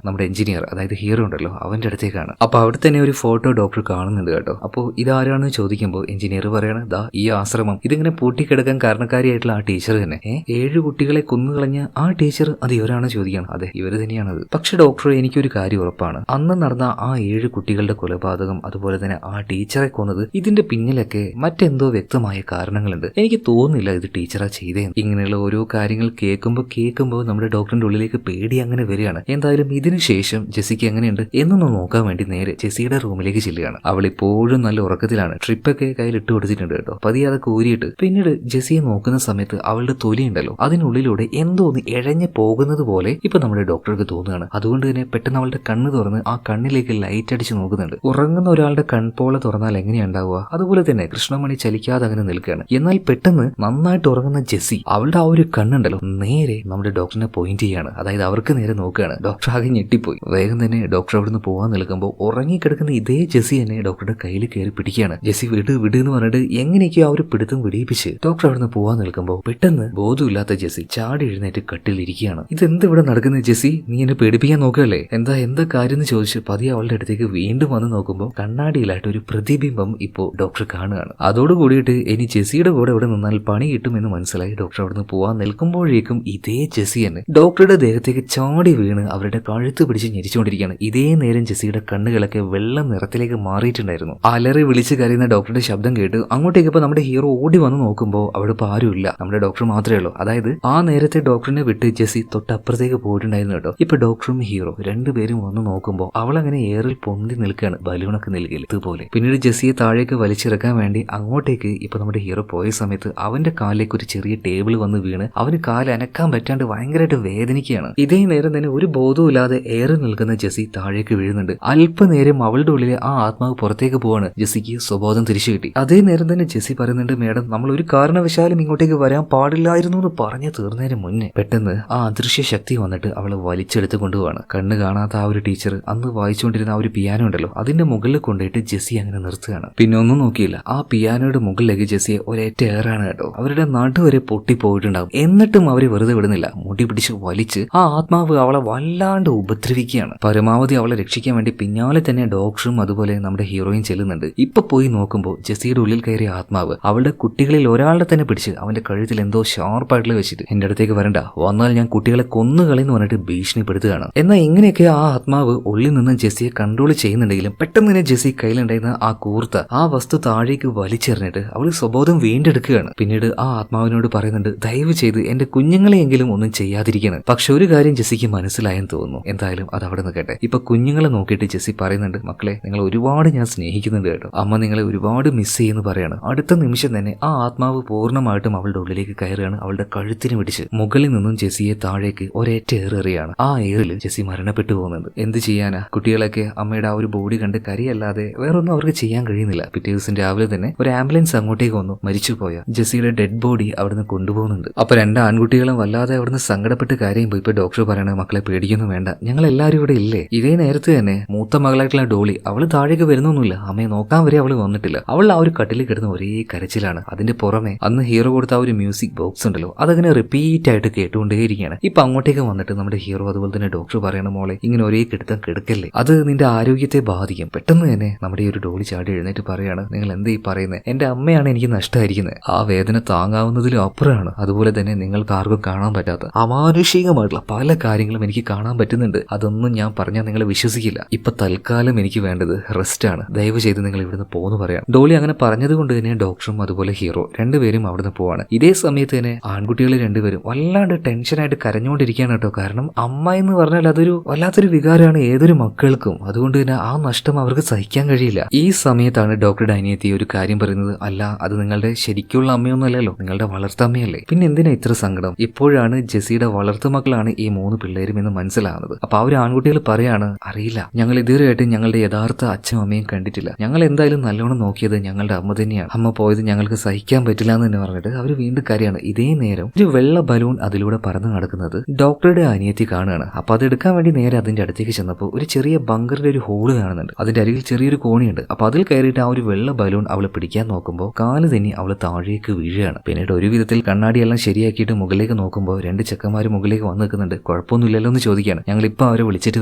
S1: നമ്മുടെ എഞ്ചിനീയർ, അതായത് ഹീറോ ഉണ്ടല്ലോ, അവന്റെ അടുത്തേക്കാണ്. അപ്പൊ അവിടെ തന്നെ ഒരു ഫോട്ടോ ഡോക്ടർ കാണുന്നുണ്ട് കേട്ടോ. അപ്പോൾ ഇതാരാണെന്ന് ചോദിക്കുമ്പോൾ എഞ്ചിനീയർ പറയാണ്, ദാ ഈ ആശ്രമം ഇതിങ്ങനെ പൂട്ടിക്കിടക്കാൻ കാരണക്കാരിയായിട്ടുള്ള ആ ടീച്ചർ തന്നെ. 7 കുട്ടികളെ കൊന്നുകളഞ്ഞ ആ ടീച്ചർ അത് ഇവരാണ് ചോദിക്കണം. അതെ, ഇവര് തന്നെയാണത്. പക്ഷെ ഡോക്ടറെ, എനിക്കൊരു കാര്യം ഉറപ്പാണ്, അന്ന് നടന്ന ആ 7 കുട്ടികളുടെ കൊലപാതകം, അതുപോലെ തന്നെ ആ ടീച്ചറെ കൊന്നത്, ഇതിന്റെ പിന്നിലൊക്കെ മറ്റെന്തോ വ്യക്തമായ കാരണങ്ങളുണ്ട്. എനിക്ക് തോന്നുന്നില്ല ഇത് ടീച്ചറാ ചെയ്തേന്ന്. ഇങ്ങനെയുള്ള ഓരോ കാര്യങ്ങൾ കേൾക്കുമ്പോൾ നമ്മുടെ ഡോക്ടറിന്റെ ഉള്ളിലേക്ക് പേടി അങ്ങനെ വരികയാണ്. എന്തായാലും ഇതിനു ശേഷം ജെസ്സിക്ക് എങ്ങനെയുണ്ട് എന്നൊന്ന് നോക്കാൻ വേണ്ടി നേരെ ജെസ്സിയുടെ റൂമിലേക്ക് ചെല്ലുകയാണ്. അവൾ ഇപ്പോഴും നല്ല ഉറക്കത്തിലാണ്. ട്രിപ്പൊക്കെ കയ്യിൽ ഇട്ട് കൊടുത്തിട്ടുണ്ട് കേട്ടോ. പതിയെ അതൊക്കെ ഊരിയിട്ട് പിന്നീട് ജെസ്സിയെ നോക്കുന്ന സമയത്ത് അവളുടെ തൊലി ഉണ്ടല്ലോ, അതിനുള്ളിലൂടെ എന്തോ ഒന്ന് ഇഴഞ്ഞു പോകുന്നത് പോലെ ഇപ്പൊ നമ്മുടെ ഡോക്ടർക്ക് തോന്നുകയാണ്. അതുകൊണ്ട് തന്നെ പെട്ടെന്ന് അവളുടെ കണ്ണ് തുറന്ന് ആ കണ്ണിലേക്ക് ലൈറ്റ് അടിച്ച് നോക്കുന്നുണ്ട്. ഉറങ്ങുന്ന ഒരാളുടെ കൺപോള തുറന്നാൽ എങ്ങനെയാ ഉണ്ടാവുക, അതുപോലെ തന്നെ കൃഷ്ണമണി ചലിക്കാതെ അങ്ങനെ നിൽക്കുകയാണ്. എന്നാൽ പെട്ടെന്ന് നന്നായിട്ട് ഉറങ്ങുന്ന ജെസ്സി അവളുടെ ആ ഒരു കണ്ണുണ്ടല്ലോ നേരെ നമ്മുടെ ഡോക്ടറിനെ പോയിന്റ് ചെയ്യാണ്. അതായത് അവർക്ക് നേരെ നോക്കുകയാണ്. ഡോക്ടർ ആകെ ഞെട്ടിപ്പോയി. വേഗം തന്നെ ഡോക്ടർ അവിടുന്ന് പോകാൻ നിൽക്കുമ്പോൾ ഉറങ്ങിക്കിടക്കുന്ന ഇതേ ജെസ്സി തന്നെ ഡോക്ടറുടെ കയ്യിൽ കയറി പിടിക്കുകയാണ്. ജെസ്സി വിട് എന്ന് പറഞ്ഞിട്ട് എങ്ങനെയൊക്കെയോ ആ ഒരു പിടുത്തം വിടിയിപ്പിച്ച് ഡോക്ടർ അവിടുന്ന് പോകാൻ നിൽക്കുമ്പോൾ പെട്ടെന്ന് ബോധമില്ലാത്ത ജെസ്സി ചാടി എഴുന്നേറ്റ് കട്ടിലിരിക്കുകയാണ്. ഇതെന്ത് ഇവിടെ നടക്കുന്നത് ജെസ്സി, നീ എന്നെ പേടിപ്പിക്കാൻ നോക്കുകയല്ലേ, എന്താ കാര്യം എന്ന് ചോദിച്ച് പതിയെ അവളുടെ അടുത്തേക്ക് വീണ്ടും വന്ന് നോക്കുമ്പോൾ കണ്ണാടിയിലായിട്ട് ഒരു പ്രതിബിംബം ഇപ്പോൾ ഡോക്ടർ കാണുകയാണ്. അതോടുകൂടിയിട്ട് ഇനി ജെസ്സിയുടെ കൂടെ ഇവിടെ നിന്നാൽ പണി കിട്ടുമെന്ന് മനസ്സിലായി ഡോക്ടർ അവിടുന്ന് പോകാൻ നിൽക്കുമ്പോഴേക്കും ഇതേ ജെസ്സി തന്നെ ഡോക്ടറുടെ ദേഹത്തേക്ക് ചാടി വീണ് അവരുടെ കഴുത്ത് പിടിച്ച് ഞെരിച്ചുകൊണ്ടിരിക്കുകയാണ്. ഇതേ നേരം ജെസ്സിയുടെ കണ്ണുകളൊക്കെ വെള്ള നിറത്തിലേക്ക് മാറിയിട്ടുണ്ടായിരുന്നു. അലറി വിളിച്ച് കരയുന്ന ഡോക്ടറുടെ ശബ്ദം കേട്ട് അങ്ങോട്ടേക്ക് ഇപ്പൊ നമ്മുടെ ഹീറോ ഓടി വന്ന് നോക്കുമ്പോൾ അവിടെ ഇപ്പൊ ആരുമില്ല, നമ്മുടെ ഡോക്ടർ മാത്രമേ ഉള്ളൂ. അതായത് ആ നേരത്തെ ഡോക്ടറിനെ വിട്ട് ജെസ്സി തൊട്ടപ്പുറത്തേക്ക് പോയിട്ടുണ്ടായിരുന്നു കേട്ടോ. ഇപ്പൊ ഡോക്ടറും ഹീറോ രണ്ടുപേരും വന്ന് നോക്കുമ്പോൾ അവൾ അങ്ങനെ ഏറിൽ പൊന്തി നിൽക്കുകയാണ്, ബലൂണൊക്കെ നൽകില്ല ഇതുപോലെ. പിന്നീട് ജെസ്സിയെ താഴേക്ക് വലിച്ചിറക്കാൻ വേണ്ടി അങ്ങോട്ടേക്ക് ഇപ്പൊ നമ്മുടെ ഹീറോ പോയ സമയത്ത് അവന്റെ കാലിലേക്ക് ഒരു ചെറിയ ടേബിൾ വന്ന് വീണ് അവന് കാല് അനക്കാൻ പറ്റാണ്ട് ഭയങ്കരമായിട്ട് വേദനിക്കുകയാണ്. ഇതേ നേരം തന്നെ ഒരു ബോധവുമില്ലാതെ ഏറി നിൽക്കുന്ന ജെസ്സി താഴേക്ക് വീഴുന്നുണ്ട്. അല്പനേരം അവളുടെ ഉള്ളിലെ ആ ആത്മാവ് പുറത്തേക്ക് പോവാണ്. ജെസ്സിക്ക് സ്വബോധം തിരിച്ചു കിട്ടി. അതേ നേരം തന്നെ ജെസ്സി പറയുന്നുണ്ട്, മേഡം നമ്മൾ ഒരു കാരണവശാലും ഇങ്ങോട്ടേക്ക് വരാൻ പാടില്ലായിരുന്നു എന്ന് പറഞ്ഞു തീർന്നതിന് മുന്നേ പെട്ടെന്ന് ആ അദൃശ്യ ശക്തി വന്നിട്ട് അവളെ വലിച്ചെടുത്ത് കൊണ്ടുപോവാണ്. കണ്ണ് കാണാത്ത ആ ഒരു ടീച്ചർ അന്ന് വായിച്ചുകൊണ്ടിരുന്ന ആ ഒരു പിയാനോ ഉണ്ടല്ലോ അതിന്റെ മുകളിൽ കൊണ്ടുപോയിട്ട് ജെസ്സി അങ്ങനെ നിർത്തുകയാണ്. പിന്നെ ഒന്നും നോക്കിയില്ല, ആ പിയാനോയുടെ മുകളിലേക്ക് ജെസ്സിയെ ഒരേറ്റ ഏറാണ് കേട്ടോ. അവരുടെ നടുവരെ പൊട്ടിപ്പോയിട്ടുണ്ടാവും. എന്നിട്ടും അവര് വെറുതെ വിടുന്നില്ല. മുടി പിടിച്ച് വലിച്ച് ആ ആത്മാവ് അവളെ വല്ലാണ്ട് ഉപദ്രവിക്കുകയാണ്. പരമാവധി അവളെ രക്ഷിക്കാൻ വേണ്ടി പിന്നാലെ തന്നെ ഡോക്ടറും അതുപോലെ നമ്മുടെ ഹീറോയും ചെല്ലുന്നുണ്ട്. ഇപ്പൊ പോയി നോക്കുമ്പോൾ ജെസ്സിയുടെ ഉള്ളിൽ കയറിയ ആത്മാവ് അവളുടെ കുട്ടികളിൽ ഒരാളുടെ തന്നെ പിടിച്ച് അവന്റെ കഴുത്തിൽ എന്തോ ഷാർപ്പായിട്ടുള്ള വെച്ചിട്ട് എന്റെ അടുത്തേക്ക് വരണ്ട, വന്നാൽ ഞാൻ കുട്ടികളെ കൊന്നുകളെന്ന് പറഞ്ഞിട്ട് ഭീഷണിപ്പെടുത്തുകയാണ്. എന്നാൽ ഇങ്ങനെയൊക്കെ ആ ആത്മാവ് ഉള്ളിൽ നിന്ന് ജെസ്സിയെ കൺട്രോൾ ചെയ്യുന്നുണ്ടെങ്കിലും പെട്ടെന്ന് തന്നെ ജെസ്സി കയ്യിലുണ്ടായിരുന്ന ആ കൂർത്ത ആ വസ്തു താഴേക്ക് വലിച്ചെറിഞ്ഞിട്ട് അവൾ സ്വബോധം വീണ്ടെടുക്കുകയാണ്. പിന്നീട് ആ ആത്മാവിനോട് പറയുന്നുണ്ട്, ദയവ് ചെയ്ത് എന്റെ കുഞ്ഞുങ്ങളെയെങ്കിലും ഒന്നും ചെയ്യാതിരിക്കണം. പക്ഷെ ഒരു കാര്യം ജെസ്സിക്ക് മനസ്സിലായെന്ന് തോന്നുന്നു. എന്തായാലും അത് അവിടെ നിൽക്കട്ടെ. ഇപ്പൊ കുഞ്ഞുങ്ങളെ നോക്കിയിട്ട് ജെസ്സി പറയുന്നുണ്ട്, മക്കളെ നിങ്ങൾ ഒരുപാട് ഞാൻ സ്നേഹിക്കുന്നുണ്ട് കേട്ടോ, അമ്മ നിങ്ങളെ ഒരുപാട് മിസ് ചെയ്യുന്നു പറയാണ്. അടുത്ത നിമിഷം തന്നെ ആ ആത്മാവ് പൂർണ്ണമായിട്ടും അവളുടെ ഉള്ളിലേക്ക് കയറുകയാണ്. അവളുടെ കഴുത്തിന് പിടിച്ച് മുകളിൽ നിന്നും ജെസ്സിയെ താഴേക്ക് ഒരേറ്റ ഏറെറിയാണ്. ആ ഏറിൽ ജെസ്സി മരണപ്പെട്ടു പോകുന്നുണ്ട്. എന്ത് ചെയ്യാനാ, കുട്ടികളൊക്കെ അമ്മയുടെ ആ ഒരു ബോഡി കണ്ട് കരിയല്ലാതെ വേറൊന്നും അവർക്ക് ചെയ്യാൻ കഴിയുന്നില്ല. പിറ്റേ ദിവസം രാവിലെ തന്നെ ഒരു ആംബുലൻസ് അങ്ങോട്ടേക്ക് വന്നു. മരിച്ചുപോയ ജെസ്സിയുടെ ഡെഡ് ബോഡി അവിടുന്ന് കൊണ്ടുപോകുന്നുണ്ട്. അപ്പൊ 2 ആൺകുട്ടികളും വല്ലാതെ അവിടുന്ന് സങ്കടപ്പെട്ട് കരയുമ്പോൾ ഇപ്പൊ ഡോക്ടർ പറയണ, മക്കളെ പേടിക്കൊന്നും വേണ്ട, ഞങ്ങൾ എല്ലാവരും ഇവിടെ ഇല്ലേ. ഇതേ നേരത്ത് തന്നെ മൂത്ത മകളായിട്ടുള്ള ഡോളി അവള് താഴേക്ക് വരുന്നൊന്നുമില്ല, അമ്മയെ നോക്കാൻ വരെ അവള് വന്നിട്ടില്ല. അവൾ ആ ഒരു കട്ടിലിൽ കിടന്ന് ഒരേ കരച്ചിലാണ്. അതിന്റെ പുറമെ അന്ന് ഹീറോ കൊടുത്ത ആ ഒരു മ്യൂസിക് ബോക്സ് ഉണ്ടല്ലോ അതങ്ങനെ റിപ്പീറ്റ് ആയിട്ട് കേട്ടുകൊണ്ടേയിരിക്കുകയാണ്. ഇപ്പൊ അങ്ങോട്ടേക്ക് വന്നിട്ട് നമ്മുടെ ഹീറോ അതുപോലെ തന്നെ ഡോക്ടർ പറയണ, മോളെ ഇങ്ങനെ ഒരേ കിടത്തം കിടക്കല്ലേ, അത് നിന്റെ ആരോഗ്യത്തെ ബാധിക്കും. പെട്ടെന്ന് തന്നെ നമ്മുടെ ഈ ഒരു ഡോളി ചാടി എഴുന്നേറ്റ് പറയാണ്, നിങ്ങൾ എന്താ ഈ പറയുന്നത്, എന്റെ അമ്മയാണ് എനിക്ക് നഷ്ടമായിരിക്കുന്നത്, ആ വേദന താങ്ങാവുന്നതിലും അപ്പുറമാണ്. അതുപോലെ തന്നെ നിങ്ങൾക്ക് ആർക്കും കാണാൻ പറ്റാത്ത അമാനുഷികമായിട്ടുള്ള പല കാര്യങ്ങളും എനിക്ക് കാണാൻ പറ്റുന്നുണ്ട്. അതൊന്നും ഞാൻ പറഞ്ഞാൽ നിങ്ങൾ വിശ്വസിക്കില്ല. ഇപ്പൊ തൽക്കാലം എനിക്ക് വേണ്ടത് റെസ്റ്റ് ആണ്, ദയവ് ചെയ്ത് നിങ്ങൾ ഇവിടുന്ന് പോന്ന് പറയാം. ഡോളി അങ്ങനെ പറഞ്ഞത് കൊണ്ട് തന്നെ ഡോക്ടറും അതുപോലെ ഹീറോ രണ്ടുപേരും അവിടുന്ന് പോവാണ്. ഇതേ സമയത്ത് തന്നെ ആൺകുട്ടികൾ രണ്ടുപേരും വല്ലാണ്ട് ടെൻഷനായിട്ട് കരഞ്ഞുകൊണ്ടിരിക്കുകയാണ് കേട്ടോ. കാരണം അമ്മ എന്ന് പറഞ്ഞാൽ അതൊരു വല്ലാത്തൊരു വികാരമാണ് ഏതൊരു മക്കൾക്കും. അതുകൊണ്ട് തന്നെ ആ നഷ്ടം അവർക്ക് സഹിക്കാൻ കഴിയില്ല. ഈ സമയത്താണ് ഡോക്ടറുടെ അനിയത്തി ഒരു കാര്യം പറയുന്നത്, അല്ല അത് നിങ്ങളുടെ ശരിക്കുള്ള അമ്മയൊന്നും അല്ലല്ലോ, നിങ്ങളുടെ വളർത്തമ്മയല്ലേ, പിന്നെ എന്തിനാ ഇത്ര സങ്കടം. ഇപ്പോഴാണ് ജെസ്സിയുടെ വളർത്തുമക്കളാണ് ഈ 3 പിള്ളേരും എന്ന് മനസ്സിലാവുന്നത്. അപ്പൊ ആ ഒരു ആൺകുട്ടികൾ പറയാണ്, അറിയില്ല, ഞങ്ങൾ ഇതുവരെയായിട്ട് ഞങ്ങളുടെ യഥാർത്ഥ അച്ഛനും അമ്മയും കണ്ടിട്ടില്ല, ഞങ്ങൾ എന്തായാലും നല്ലോണം നോക്കിയത് ഞങ്ങളുടെ അമ്മ തന്നെയാണ്, അമ്മ പോയത് ഞങ്ങൾക്ക് സഹിക്കാൻ പറ്റില്ല എന്ന് തന്നെ പറഞ്ഞിട്ട് അവർ വീണ്ടും കാര്യമാണ്. ഇതേ നേരം ഒരു വെള്ള ബലൂൺ അതിലൂടെ പറന്ന് നടക്കുന്നത് ഡോക്ടറുടെ അനിയത്തി കാണുകയാണ്. അപ്പൊ അത് എടുക്കാൻ വേണ്ടി നേരെ അതിന്റെ അടുത്തേക്ക് ചെന്നപ്പോൾ ഒരു ചെറിയ ബങ്കറിന്റെ ഒരു ഹോള് കാണുന്നുണ്ട്. അതിന്റെ അരികിൽ ചെറിയൊരു കോണിയുണ്ട്. അപ്പൊ അതിൽ കയറിയിട്ട് ആ ഒരു വെള്ള ബലൂൺ അവളെ പിടിക്കാൻ നോക്കുമ്പോൾ കാല് തന്നെ അവള് താഴേക്ക് വീഴുകയാണ്. പിന്നീട് ഒരു വിധത്തിൽ കണ്ണാടിയെല്ലാം ശരിയാക്കിയിട്ട് മുകളിലേക്ക് നോക്കുമ്പോൾ 2 ചെക്കന്മാർ മുകളിലേക്ക് വന്ന് നിൽക്കുന്നുണ്ട്. കുഴപ്പമൊന്നുമില്ലല്ലോ എന്ന് ചോദിക്കുകയാണ്. ഞങ്ങൾ ഇപ്പൊ അവരെ വിളിച്ചിട്ട്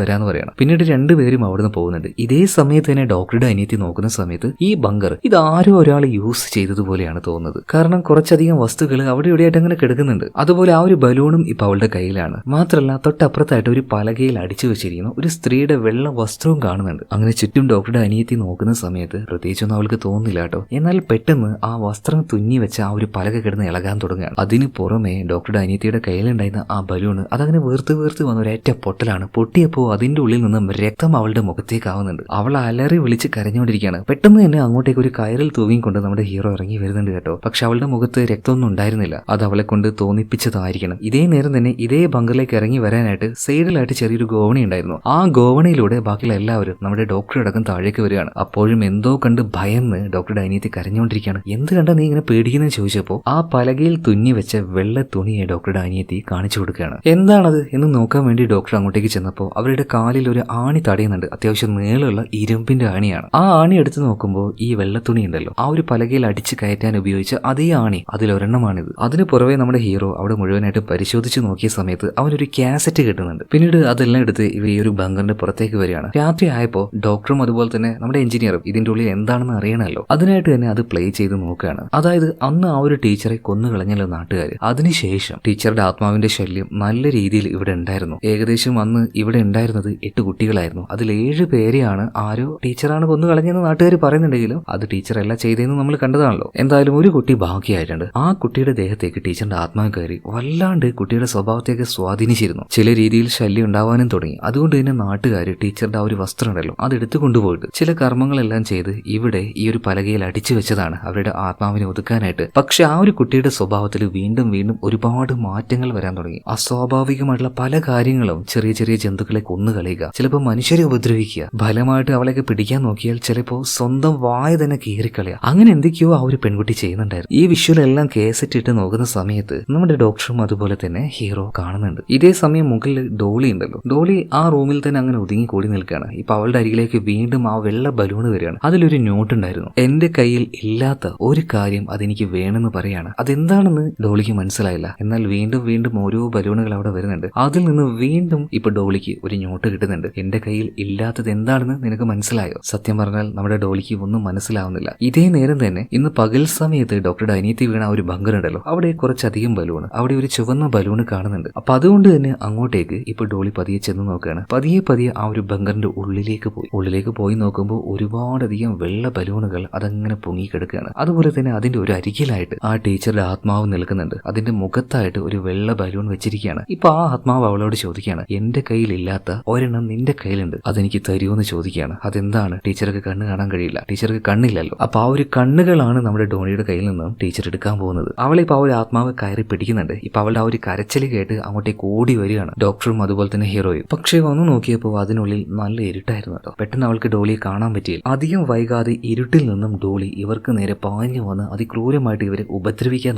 S1: വരാന്ന് പറയണം. പിന്നീട് 2 പേരും അവിടുന്ന് പോകുന്നുണ്ട്. ഇതേ സമയത്ത് തന്നെ ഡോക്ടറുടെ അനിയത്തി നോക്കുന്ന സമയത്ത് ഈ ബങ്കർ ഇതാരോ ഒരാൾ യൂസ് ചെയ്തതുപോലെയാണ് തോന്നുന്നത്. കാരണം കുറച്ചധികം വസ്തുക്കൾ അവിടെ ഇവിടെയായിട്ട് അങ്ങനെ കിടക്കുന്നുണ്ട്. അതുപോലെ ആ ഒരു ബലൂണും ഇപ്പൊ അവളുടെ കയ്യിലാണ്. മാത്രമല്ല തൊട്ടപ്പുറത്തായിട്ട് ഒരു പലകയിൽ അടിച്ചു വെച്ചിരിക്കുന്ന ഒരു സ്ത്രീയുടെ വെള്ള വസ്ത്രവും കാണുന്നുണ്ട്. അങ്ങനെ ചുറ്റും ഡോക്ടറുടെ അനിയത്തി നോക്കുന്ന സമയത്ത് പ്രത്യേകിച്ചൊന്നും അവൾക്ക് തോന്നുന്നില്ല കേട്ടോ. എന്നാൽ പെട്ടെന്ന് ആ വസ്ത്രം തുന്നി വെച്ച ആ ഒരു പലക കിടന്ന് ഇളകാൻ തുടങ്ങുകയാണ്. അതിന് പുറമെ ഡോക്ടറുടെ അനിയത്തിയുടെ കയ്യിലുണ്ടായിരുന്ന ആ ബലൂണ് അതങ്ങനെ വീർത്ത് വന്ന ഒരേറ്റ പൊട്ടലാണ്. പൊട്ടിയപ്പോൾ അതിന്റെ ഉള്ളിൽ നിന്നും രക്തം അവളുടെ മുഖത്തേക്കാവുന്നുണ്ട്. അവൾ അലറി വിളിച്ച് കരഞ്ഞുകൊണ്ടിരിക്കുകയാണ്. പെട്ടെന്ന് തന്നെ അങ്ങോട്ടേക്ക് ഒരു കയറിൽ തൂങ്ങിക്കൊണ്ട് നമ്മുടെ ഹീറോ ഇറങ്ങി വരുന്നുണ്ട് കേട്ടോ. പക്ഷെ അവളുടെ മുഖത്ത് രക്തമൊന്നും ഉണ്ടായിരുന്നില്ല. അത് അവളെ കൊണ്ട് തോന്നിപ്പിച്ചതായിരിക്കണം. ഇതേ നേരം തന്നെ ഇതേ ബങ്കറിലേക്ക് ഇറങ്ങി വരാനായിട്ട് സൈഡിലായിട്ട് ചെറിയൊരു ഗോവണി ഉണ്ടായിരുന്നു. ആ ഗോവണിയിലൂടെ ബാക്കിയുള്ള എല്ലാവരും നമ്മുടെ ഡോക്ടർ അടക്കം താഴേക്ക് വരികയാണ്. അപ്പോഴും എന്തോ കണ്ട് ഭയന്ന് ഡോക്ടറുടെ അനിയത്തി കരഞ്ഞുകൊണ്ടിരിക്കുകയാണ്. എന്ത് കണ്ടാ നീ ഇങ്ങനെ പേടിക്കുന്നത് ചോദിച്ചപ്പോൾ ആ പലകയിൽ തുന്നി വെച്ച വെള്ള തുണിയെ ഡോക്ടറുടെ അനിയത്തി കാണിച്ചു കൊടുക്കുകയാണ്. എന്താണത് എന്ന് നോക്കാൻ വേണ്ടി ഡോക്ടർ അങ്ങോട്ടേക്ക് ചെന്നപ്പോൾ അവരുടെ കാലിൽ ഒരു ആണി തടയുന്നുണ്ട്. അത്യാവശ്യം നീളമുള്ള ഇരുമ്പിന്റെ ആണിയാണ്. ആ ആണി എടുത്ത് നോക്കുമ്പോൾ ഈ വെള്ളത്തുണി ഉണ്ടല്ലോ ആ ഒരു പലകയിൽ അടിച്ച് കയറ്റാൻ ഉപയോഗിച്ച അതേ ആണി അതിലൊരെണ്ണമാണിത്. അതിന് പുറമെ നമ്മുടെ ഹീറോ അവിടെ മുഴുവനായിട്ട് പരിശോധിച്ച് നോക്കിയ സമയത്ത് അവനൊരു കാസറ്റ് കിട്ടുന്നുണ്ട്. പിന്നീട് അതെല്ലാം എടുത്ത് ഇവർ ഈ ഒരു ബങ്കറിന്റെ പുറത്തേക്ക് വരികയാണ്. രാത്രി ആയപ്പോൾ ഡോക്ടറും അതുപോലെ തന്നെ നമ്മുടെ എഞ്ചിനീയറും ഇതിന്റെ ഉള്ളിൽ എന്താണെന്ന് അറിയണമല്ലോ. അതിനായിട്ട് തന്നെ അത് പ്ലേ ചെയ്ത് നോക്കുകയാണ്. അതായത് അന്ന് ആ ഒരു ടീച്ചറെ കൊന്നുകളഞ്ഞല്ലോ നാട്ടുകാർ. അതിനുശേഷം ടീച്ചറുടെ ആത്മാവിന്റെ ശല്യം നല്ല രീതിയിൽ ഇവിടെ ഉണ്ടായിരുന്നു. ഏകദേശം അന്ന് ഇവിടെ ഉണ്ടായിരുന്നത് 8 കുട്ടികളായിരുന്നു. അതിൽ 7 പേരെയാണ് ആരോ ടീച്ചറാണ് കൊന്നുകളഞ്ഞെന്ന് നാട്ടുകാർ പറയുന്നുണ്ടെങ്കിലും അത് ടീച്ചറല്ല ചെയ്തതെന്ന് നമ്മൾ കണ്ടതാണല്ലോ. എന്തായാലും ഒരു കുട്ടി ബാക്കിയായിട്ടുണ്ട്. ആ കുട്ടിയുടെ ദേഹത്തേക്ക് ടീച്ചറിന്റെ ആത്മാവ് കയറി വല്ലാണ്ട് കുട്ടിയുടെ സ്വഭാവത്തേക്ക് സ്വാധീനിച്ചിരുന്നു. ചില രീതിയിൽ ശല്യം ഉണ്ടാവാനും തുടങ്ങി. അതുകൊണ്ട് തന്നെ നാട്ടുകാർ ടീച്ചറുടെ ആ ഒരു വസ്ത്രം ഉണ്ടല്ലോ അത് എടുത്തു കൊണ്ടുപോയിട്ട് ചില കർമ്മങ്ങളെല്ലാം ചെയ്ത് ഇവിടെ ഈ ഒരു പലകയിൽ അടിച്ചു വെച്ചതാണ് അവരുടെ ആത്മാവിനെ ഒതുക്കാനായിട്ട്. പക്ഷെ ആ ഒരു കുട്ടിയുടെ സ്വഭാവത്തിൽ വീണ്ടും ഒരുപാട് മാറ്റങ്ങൾ വരാൻ തുടങ്ങി. അസ്വാഭാവികമായിട്ടുള്ള പല കാര്യങ്ങളും ചെറിയ ചെറിയ ജന്തുക്കളെ കൊന്നുകളയുക, ചിലപ്പോൾ മനുഷ്യരെ ഉപദ്രവിക്കുക, ഫലമായിട്ട് അവളെയൊക്കെ പിടിക്കാൻ നോക്കിയാൽ ചിലപ്പോൾ സ്വന്തം വായ തന്നെ കീറിക്കളയുക, അങ്ങനെ എന്തൊക്കെയോ ആ ഒരു പെൺകുട്ടി ചെയ്യുന്നുണ്ടായിരുന്നു. ഈ വിഷ്വലെല്ലാം കേസറ്റ് ഇട്ട് നോക്കുന്ന സമയത്ത് നമ്മുടെ ഡോക്ടറും അതുപോലെ തന്നെ ഹീറോ കാണുന്നുണ്ട്. ഇതേ സമയം മുകളിൽ ഡോളി ഉണ്ടല്ലോ, ഡോളി ആ റൂമിൽ തന്നെ അങ്ങനെ ഒതുങ്ങി കൂടി നിൽക്കുകയാണ്. ഇപ്പൊ അവളുടെ അരികിലേക്ക് വീണ്ടും ആ വെള്ള ബലൂണ് വരികയാണ്. അതിലൊരു നോട്ട് ഉണ്ടായിരുന്നു. എന്റെ കയ്യിൽ ഇല്ലാത്ത ഒരു കാര്യം അതെനിക്ക് വേണമെന്ന് പറയാണ്. അതെന്താണെന്ന് ഡോളിക്ക് മനസ്സിലായില്ല. എന്നാൽ വീണ്ടും ഓരോ ബലൂണുകൾ അവിടെ വരുന്നുണ്ട്. അതിൽ നിന്ന് വീണ്ടും ഇപ്പൊ ഡോളിക്ക് ഒരു നോട്ട് കിട്ടുന്നുണ്ട്. എന്റെ കയ്യിൽ ഇല്ലാത്തത് എന്താണെന്ന് നിനക്ക് മനസ്സിലായോ? സത്യം പറഞ്ഞാൽ നമ്മുടെ ഡോളിക്ക് ഒന്നും മനസ്സിലാവുന്നില്ല. ഇതേ നേരം തന്നെ ഇന്ന് പകൽ സമയത്ത് ഡോക്ടറുടെ അനിയത്തി വീണ ആ ഒരു ബങ്കർ ഉണ്ടല്ലോ അവിടെ കുറച്ചധികം ബലൂണ്, അവിടെ ഒരു ചുവന്ന ബലൂണ് കാണുന്നുണ്ട്. അപ്പൊ അതുകൊണ്ട് തന്നെ അങ്ങോട്ടേക്ക് ഇപ്പൊ ഡോളി പതിയെ ചെന്ന് നോക്കുകയാണ്. പതിയെ ആ ഒരു ബങ്കറിന്റെ ഉള്ളിലേക്ക് പോയി നോക്കുമ്പോൾ ഒരുപാടധികം വെള്ള ബലൂണുകൾ അതങ്ങനെ പൊങ്ങിക്കിടക്കുകയാണ്. അതുപോലെ തന്നെ അതിന്റെ ഒരു അരികിലായിട്ട് ആ ടീച്ചറുടെ ആത്മാവ് നിൽക്കുന്നുണ്ട്. അതിന്റെ മുഖത്തായിട്ട് ഒരു വെള്ള ബലൂൺ വെച്ചിരിക്കുകയാണ്. ഇപ്പൊ ആ ആത്മാവ് അവളോട് ചോദിക്കുകയാണ്, എന്റെ കയ്യിൽ ഇല്ലാത്ത ഒരെണ്ണം നിന്റെ കയ്യിലുണ്ട്, അതെനിക്ക് തരുമെന്ന് ചോദിക്കുകയാണ്. അതെന്താണ്? ടീച്ചർക്ക് കണ്ണ് കാണാൻ കഴിയില്ല, ടീച്ചർക്ക് കണ്ണില്ലല്ലോ. അപ്പൊ ആ ഒരു കണ്ണുകളാണ് നമ്മുടെ ഡോണിയുടെ കയ്യിൽ നിന്നും ടീച്ചർ എടുക്കാൻ പോകുന്നത്. അവളിപ്പോ ആ ഒരു ആത്മാവ് കയറി പിടിക്കുന്നുണ്ട്. ഇപ്പൊ അവളുടെ ആ ഒരു കരച്ചിൽ കേട്ട് അങ്ങോട്ടേക്ക് ഓടി വരികയാണ് ഡോക്ടറും അതുപോലെ തന്നെ ഹീറോയും. പക്ഷേ വന്നു നോക്കിയപ്പോൾ അതിനുള്ളിൽ നല്ല ഇരുട്ടായിരുന്നു കേട്ടോ. പെട്ടെന്ന് അവൾക്ക് ഡോളിയെ കാണാൻ പറ്റിയില്ല. അധികം വൈകാതെ ഇരുട്ടിൽ നിന്നും ഡോളി ഇവർക്ക് നേരെ പാഞ്ഞു വന്ന് അതിക്രൂരമായിട്ട് ഇവരെ ഉപദ്രവിക്കാൻ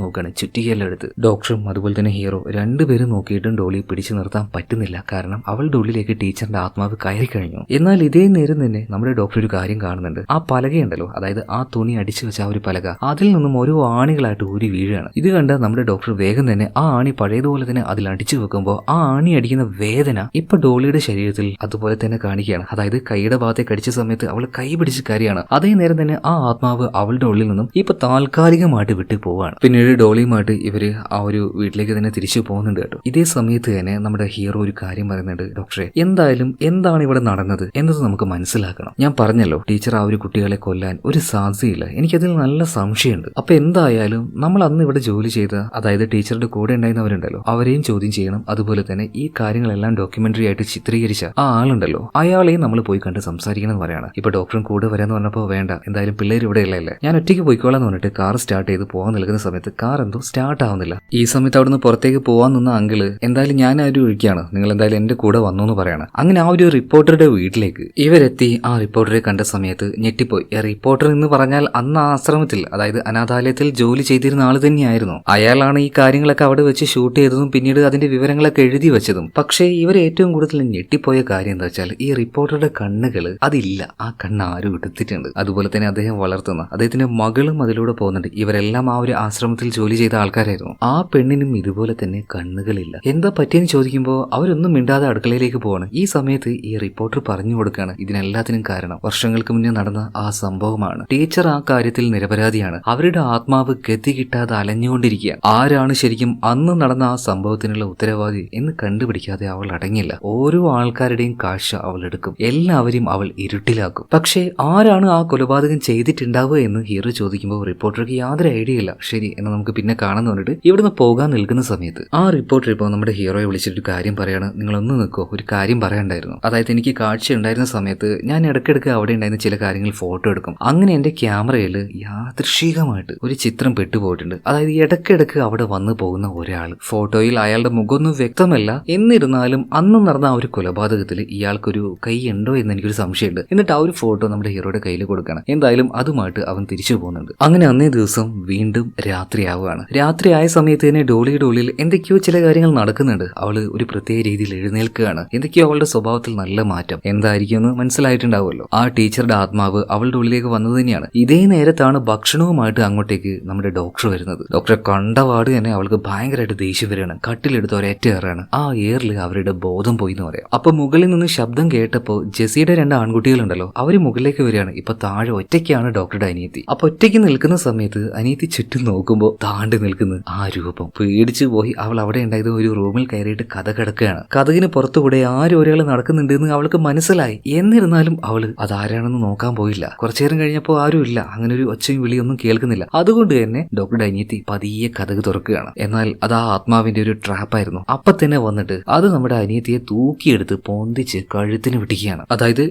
S1: നോക്കുകയാണ് ചുറ്റികയെല്ലാം എടുത്ത്. ഡോക്ടറും അതുപോലെ തന്നെ ഹീറോ രണ്ടുപേരും നോക്കിയിട്ടും ഡോളിയെ പിടിച്ചു നിർത്താൻ പറ്റുന്നില്ല. കാരണം അവളുടെ ഉള്ളിലേക്ക് ടീച്ചറിന്റെ ആത്മാവ് കയറി കഴിഞ്ഞു. എന്നാൽ ഇതേ നേരം തന്നെ നമ്മുടെ ഡോക്ടർ ഒരു കാര്യം കാണുന്നുണ്ട്. ആ പലകയുണ്ടല്ലോ, അതായത് ആ തുണി അടിച്ചു വെച്ച ആ ഒരു പലക, അതിൽ നിന്നും ഓരോ ആണികളായിട്ട് ഊരി വീഴുകയാണ്. ഇത് കണ്ട നമ്മുടെ ഡോക്ടർ വേഗം തന്നെ ആ ആണി പഴയതുപോലെ തന്നെ അതിൽ അടിച്ചു വെക്കുമ്പോൾ ആ ആണി അടിക്കുന്ന വേദന ഇപ്പൊ ഡോളിയുടെ ശരീരത്തിൽ അതുപോലെ തന്നെ കാണിക്കുകയാണ്. അതായത് കൈയുടെ ഭാഗത്തേക്ക് അടിച്ച സമയത്ത് അവൾ കൈ പിടിച്ച് കരയാണ്. അതേ നേരം തന്നെ ആ ആത്മാവ് അവളുടെ ഉള്ളിൽ നിന്നും ഇപ്പൊ താൽക്കാലികമായിട്ട് വിട്ടു പോവാണ്. പിന്നീട് ഡോളിയുമായിട്ട് ഇവര് ആ ഒരു വീട്ടിലേക്ക് തന്നെ തിരിച്ചു പോകുന്നുണ്ട് കേട്ടോ. ഇതേ സമയത്ത് തന്നെ നമ്മുടെ ഹീറോ ഒരു കാര്യം പറയുന്നുണ്ട്, ഡോക്ടറെ എന്തായാലും എന്താണ് ഇവിടെ നടന്നത് എന്നത് നമുക്ക് മനസ്സിലാക്കണം. ഞാൻ പറഞ്ഞല്ലോ ടീച്ചർ ആ ഒരു കുട്ടികളെ കൊല്ലാൻ ഒരു സാധ്യതയില്ല, എനിക്കതിൽ നല്ല സംശയമുണ്ട്. അപ്പൊ എന്തായാലും നമ്മൾ അന്ന് ഇവിടെ ജോലി ചെയ്ത, അതായത് ടീച്ചറുടെ കൂടെ ഉണ്ടായിരുന്നവരുണ്ടല്ലോ അവരെയും ചോദ്യം ചെയ്യണം. അതുപോലെ തന്നെ ഈ കാര്യങ്ങളെല്ലാം ഡോക്യുമെന്ററി ആയിട്ട് ചിത്രീകരിച്ച ആ ആളുണ്ടല്ലോ അയാളെയും നമ്മൾ പോയി കണ്ട് സംസാരിക്കണം എന്ന് പറയാണ്. ഇപ്പൊ ഡോക്ടറും കൂടെ വരാന്ന് പറഞ്ഞപ്പോൾ വേണ്ട, എന്തായാലും പിള്ളേർ ഇവിടെ ഇല്ലല്ലേ, ഞാൻ ഒറ്റയ്ക്ക് പോയിക്കോളാന്ന് പറഞ്ഞിട്ട് കാർ സ്റ്റാർട്ട് ചെയ്ത് പോകാൻ നിൽക്കുന്ന സമയത്ത് കാർ എന്തോ സ്റ്റാർട്ട് ആവുന്നില്ല. ഈ സമയത്ത് അവിടുന്ന് പുറത്തേക്ക് പോകാൻ നിന്ന അങ്കിള് എന്തായാലും ഞാൻ ആ ഒരു ഒഴിക്കുകയാണ്, നിങ്ങൾ എന്തായാലും എന്റെ കൂടെ വന്നു എന്ന് പറയാണ്. അങ്ങനെ ആ ഒരു റിപ്പോർട്ടറുടെ വീട്ടിലേക്ക് ഇവരെത്തി. ആ റിപ്പോർട്ടറെ കണ്ട സമയത്ത് ഞെട്ടിപ്പോയി. റിപ്പോർട്ടർ എന്ന് പറഞ്ഞാൽ അന്ന് ആ ആശ്രമത്തിൽ, അതായത് അനാഥാലയത്തിൽ ജോലി ചെയ്തിരുന്ന ആള് തന്നെയായിരുന്നു. അയാളാണ് ഈ കാര്യങ്ങളൊക്കെ അവിടെ വെച്ച് ഷൂട്ട് ചെയ്തതും പിന്നീട് അതിന്റെ വിവരങ്ങളൊക്കെ എഴുതി വെച്ചതും. പക്ഷേ ഇവർ ഏറ്റവും കൂടുതൽ ഞെട്ടിപ്പോയ കാര്യം എന്താ വെച്ചാൽ ഈ റിപ്പോർട്ടറുടെ കണ്ണുകൾ അതില്ല, ആ കണ്ണ് ആരും എടുത്തിട്ടുണ്ട്. അതുപോലെ തന്നെ അദ്ദേഹം വളർത്തുന്ന അദ്ദേഹത്തിന്റെ മകളും അതിലൂടെ പോകുന്നുണ്ട്. ഇവരെല്ലാം ആ ഒരു ആശ്രമത്തിൽ ജോലി ചെയ്ത ആൾക്കാരായിരുന്നു. ആ പെണ്ണിനെ രണ്ടുപേരിനും ഇതുപോലെ തന്നെ കണ്ണുകളില്ല. എന്താ പറ്റിയെന്ന് ചോദിക്കുമ്പോൾ അവരൊന്നും മിണ്ടാതെ അടുക്കളയിലേക്ക് പോവാണ്. ഈ സമയത്ത് ഈ റിപ്പോർട്ടർ പറഞ്ഞു കൊടുക്കുകയാണ് ഇതിനെല്ലാത്തിനും കാരണം വർഷങ്ങൾക്ക് മുന്നേ നടന്ന ആ സംഭവമാണ്. ടീച്ചർ ആ കാര്യത്തിൽ നിരപരാധിയാണ്. അവരുടെ ആത്മാവ് ഗതി കിട്ടാതെ അലഞ്ഞുകൊണ്ടിരിക്കുക. ആരാണ് ശരിക്കും അന്ന് നടന്ന ആ സംഭവത്തിനുള്ള ഉത്തരവാദി എന്ന് കണ്ടുപിടിക്കാതെ അവൾ അടങ്ങില്ല. ഓരോ ആൾക്കാരുടെയും കാഴ്ച അവൾ എടുക്കും. എല്ലാവരെയും അവൾ ഇരുട്ടിലാക്കും. പക്ഷേ ആരാണ് ആ കൊലപാതകം ചെയ്തിട്ടുണ്ടാവുക എന്ന് ഹീറോ ചോദിക്കുമ്പോൾ റിപ്പോർട്ടർക്ക് യാതൊരു ഐഡിയ ഇല്ല. ശരി എന്ന് നമുക്ക് പിന്നെ കാണാൻ തോന്നിട്ട് ഇവിടുന്ന് പോകാൻ നിൽക്കുന്ന സമയത്ത് ആ റിപ്പോർട്ടർ ഇപ്പോൾ നമ്മുടെ ഹീറോയെ വിളിച്ചിട്ട് കാര്യം പറയാണ്. നിങ്ങളൊന്ന് നിൽക്കോ, ഒരു കാര്യം പറയാണ്ടായിരുന്നു. അതായത് എനിക്ക് കാഴ്ച ഉണ്ടായിരുന്ന സമയത്ത് ഞാൻ ഇടയ്ക്കിടയ്ക്ക് അവിടെ ഉണ്ടായിരുന്ന ചില കാര്യങ്ങൾ ഫോട്ടോ എടുക്കും. അങ്ങനെ എന്റെ ക്യാമറയിൽ യാദൃശ്ചികമായിട്ട് ഒരു ചിത്രം പെട്ടുപോയിട്ടുണ്ട്. അതായത് ഇടയ്ക്കിടയ്ക്ക് അവിടെ വന്നു പോകുന്ന ഒരാൾ. ഫോട്ടോയിൽ അയാളുടെ മുഖമൊന്നും വ്യക്തമല്ല, എന്നിരുന്നാലും അന്ന് നടന്ന ആ ഒരു കൊലപാതകത്തിൽ ഇയാൾക്കൊരു കൈ ഉണ്ടോ എന്ന് എനിക്കൊരു സംശയമുണ്ട്. എന്നിട്ട് ആ ഒരു ഫോട്ടോ നമ്മുടെ ഹീറോയുടെ കയ്യിൽ കൊടുക്കണം. എന്തായാലും അതുമായിട്ട് അവൻ തിരിച്ചു പോകുന്നുണ്ട്. അങ്ങനെ അന്നേ ദിവസം വീണ്ടും രാത്രിയാവുകയാണ്. രാത്രിയായ സമയത്ത് തന്നെ ഡോളിയുടെ ഉള്ളിൽ എന്തൊക്കെയോ ചില കാര്യങ്ങൾ നടക്കുന്നുണ്ട്. അവള് ഒരു പ്രത്യേക രീതിയിൽ എഴുന്നേൽക്കുകയാണ്. എന്തൊക്കെയോ അവളുടെ സ്വഭാവത്തിൽ നല്ല മാറ്റം. എന്തായിരിക്കും എന്ന് മനസ്സിലായിട്ടുണ്ടാവുമല്ലോ. ആ ടീച്ചറുടെ ആത്മാവ് അവളുടെ ഉള്ളിലേക്ക് വന്നത് തന്നെയാണ്. ഇതേ നേരത്താണ് ഭക്ഷണവുമായിട്ട് അങ്ങോട്ടേക്ക് നമ്മുടെ ഡോക്ടർ വരുന്നത്. ഡോക്ടറെ കണ്ടപാട് തന്നെ അവൾക്ക് ഭയങ്കരമായിട്ട് ദേഷ്യം വരികയാണ്. കട്ടിലെടുത്ത് ഒരേറ്റ ഏറാണ്. ആ ഏറിൽ അവരുടെ ബോധം പോയി എന്ന് പറയാം. അപ്പൊ മുകളിൽ നിന്ന് ശബ്ദം കേട്ടപ്പോൾ ജെസിയുടെ 2 ആൺകുട്ടികളുണ്ടല്ലോ, അവര് മുകളിലേക്ക് വരികയാണ്. ഇപ്പൊ താഴെ ഒറ്റയ്ക്കാണ് ഡോക്ടറുടെ അനിയത്തി. അപ്പൊ ഒറ്റയ്ക്ക് നിൽക്കുന്ന സമയത്ത് അനിയത്തി ചുറ്റും നോക്കുമ്പോൾ താണ്ടി നിൽക്കുന്ന ആ രൂപം പേടിച്ചു പോയി. അവൾ അവിടെ ഉണ്ടായത് ഒരു റൂമിൽ കയറിയിട്ട് കഥ കിടക്കുകയാണ്. കഥകിന് പുറത്തുകൂടെ ആരും ഒരാൾ നടക്കുന്നുണ്ട് എന്ന് അവൾക്ക് മനസ്സിലായി. എന്നിരുന്നാലും അവള് അതാരാണെന്ന് നോക്കാൻ പോയില്ല. കുറച്ചേരം കഴിഞ്ഞപ്പോൾ ആരും ഇല്ല. അങ്ങനെ ഒരു ഒച്ചയും വിളിയൊന്നും കേൾക്കുന്നില്ല. അതുകൊണ്ട് തന്നെ ഡോക്ടറുടെ അനിയത്തി പതിയെ കഥക് തുറക്കുകയാണ്. എന്നാൽ അത് ആ ആത്മാവിന്റെ ഒരു ട്രാപ്പായിരുന്നു. അപ്പൊ തന്നെ വന്നിട്ട് അത് നമ്മുടെ അനിയത്തിയെ തൂക്കിയെടുത്ത് പൊന്തിച്ച് കഴുത്തിന് പിടിക്കുകയാണ്. അതായത്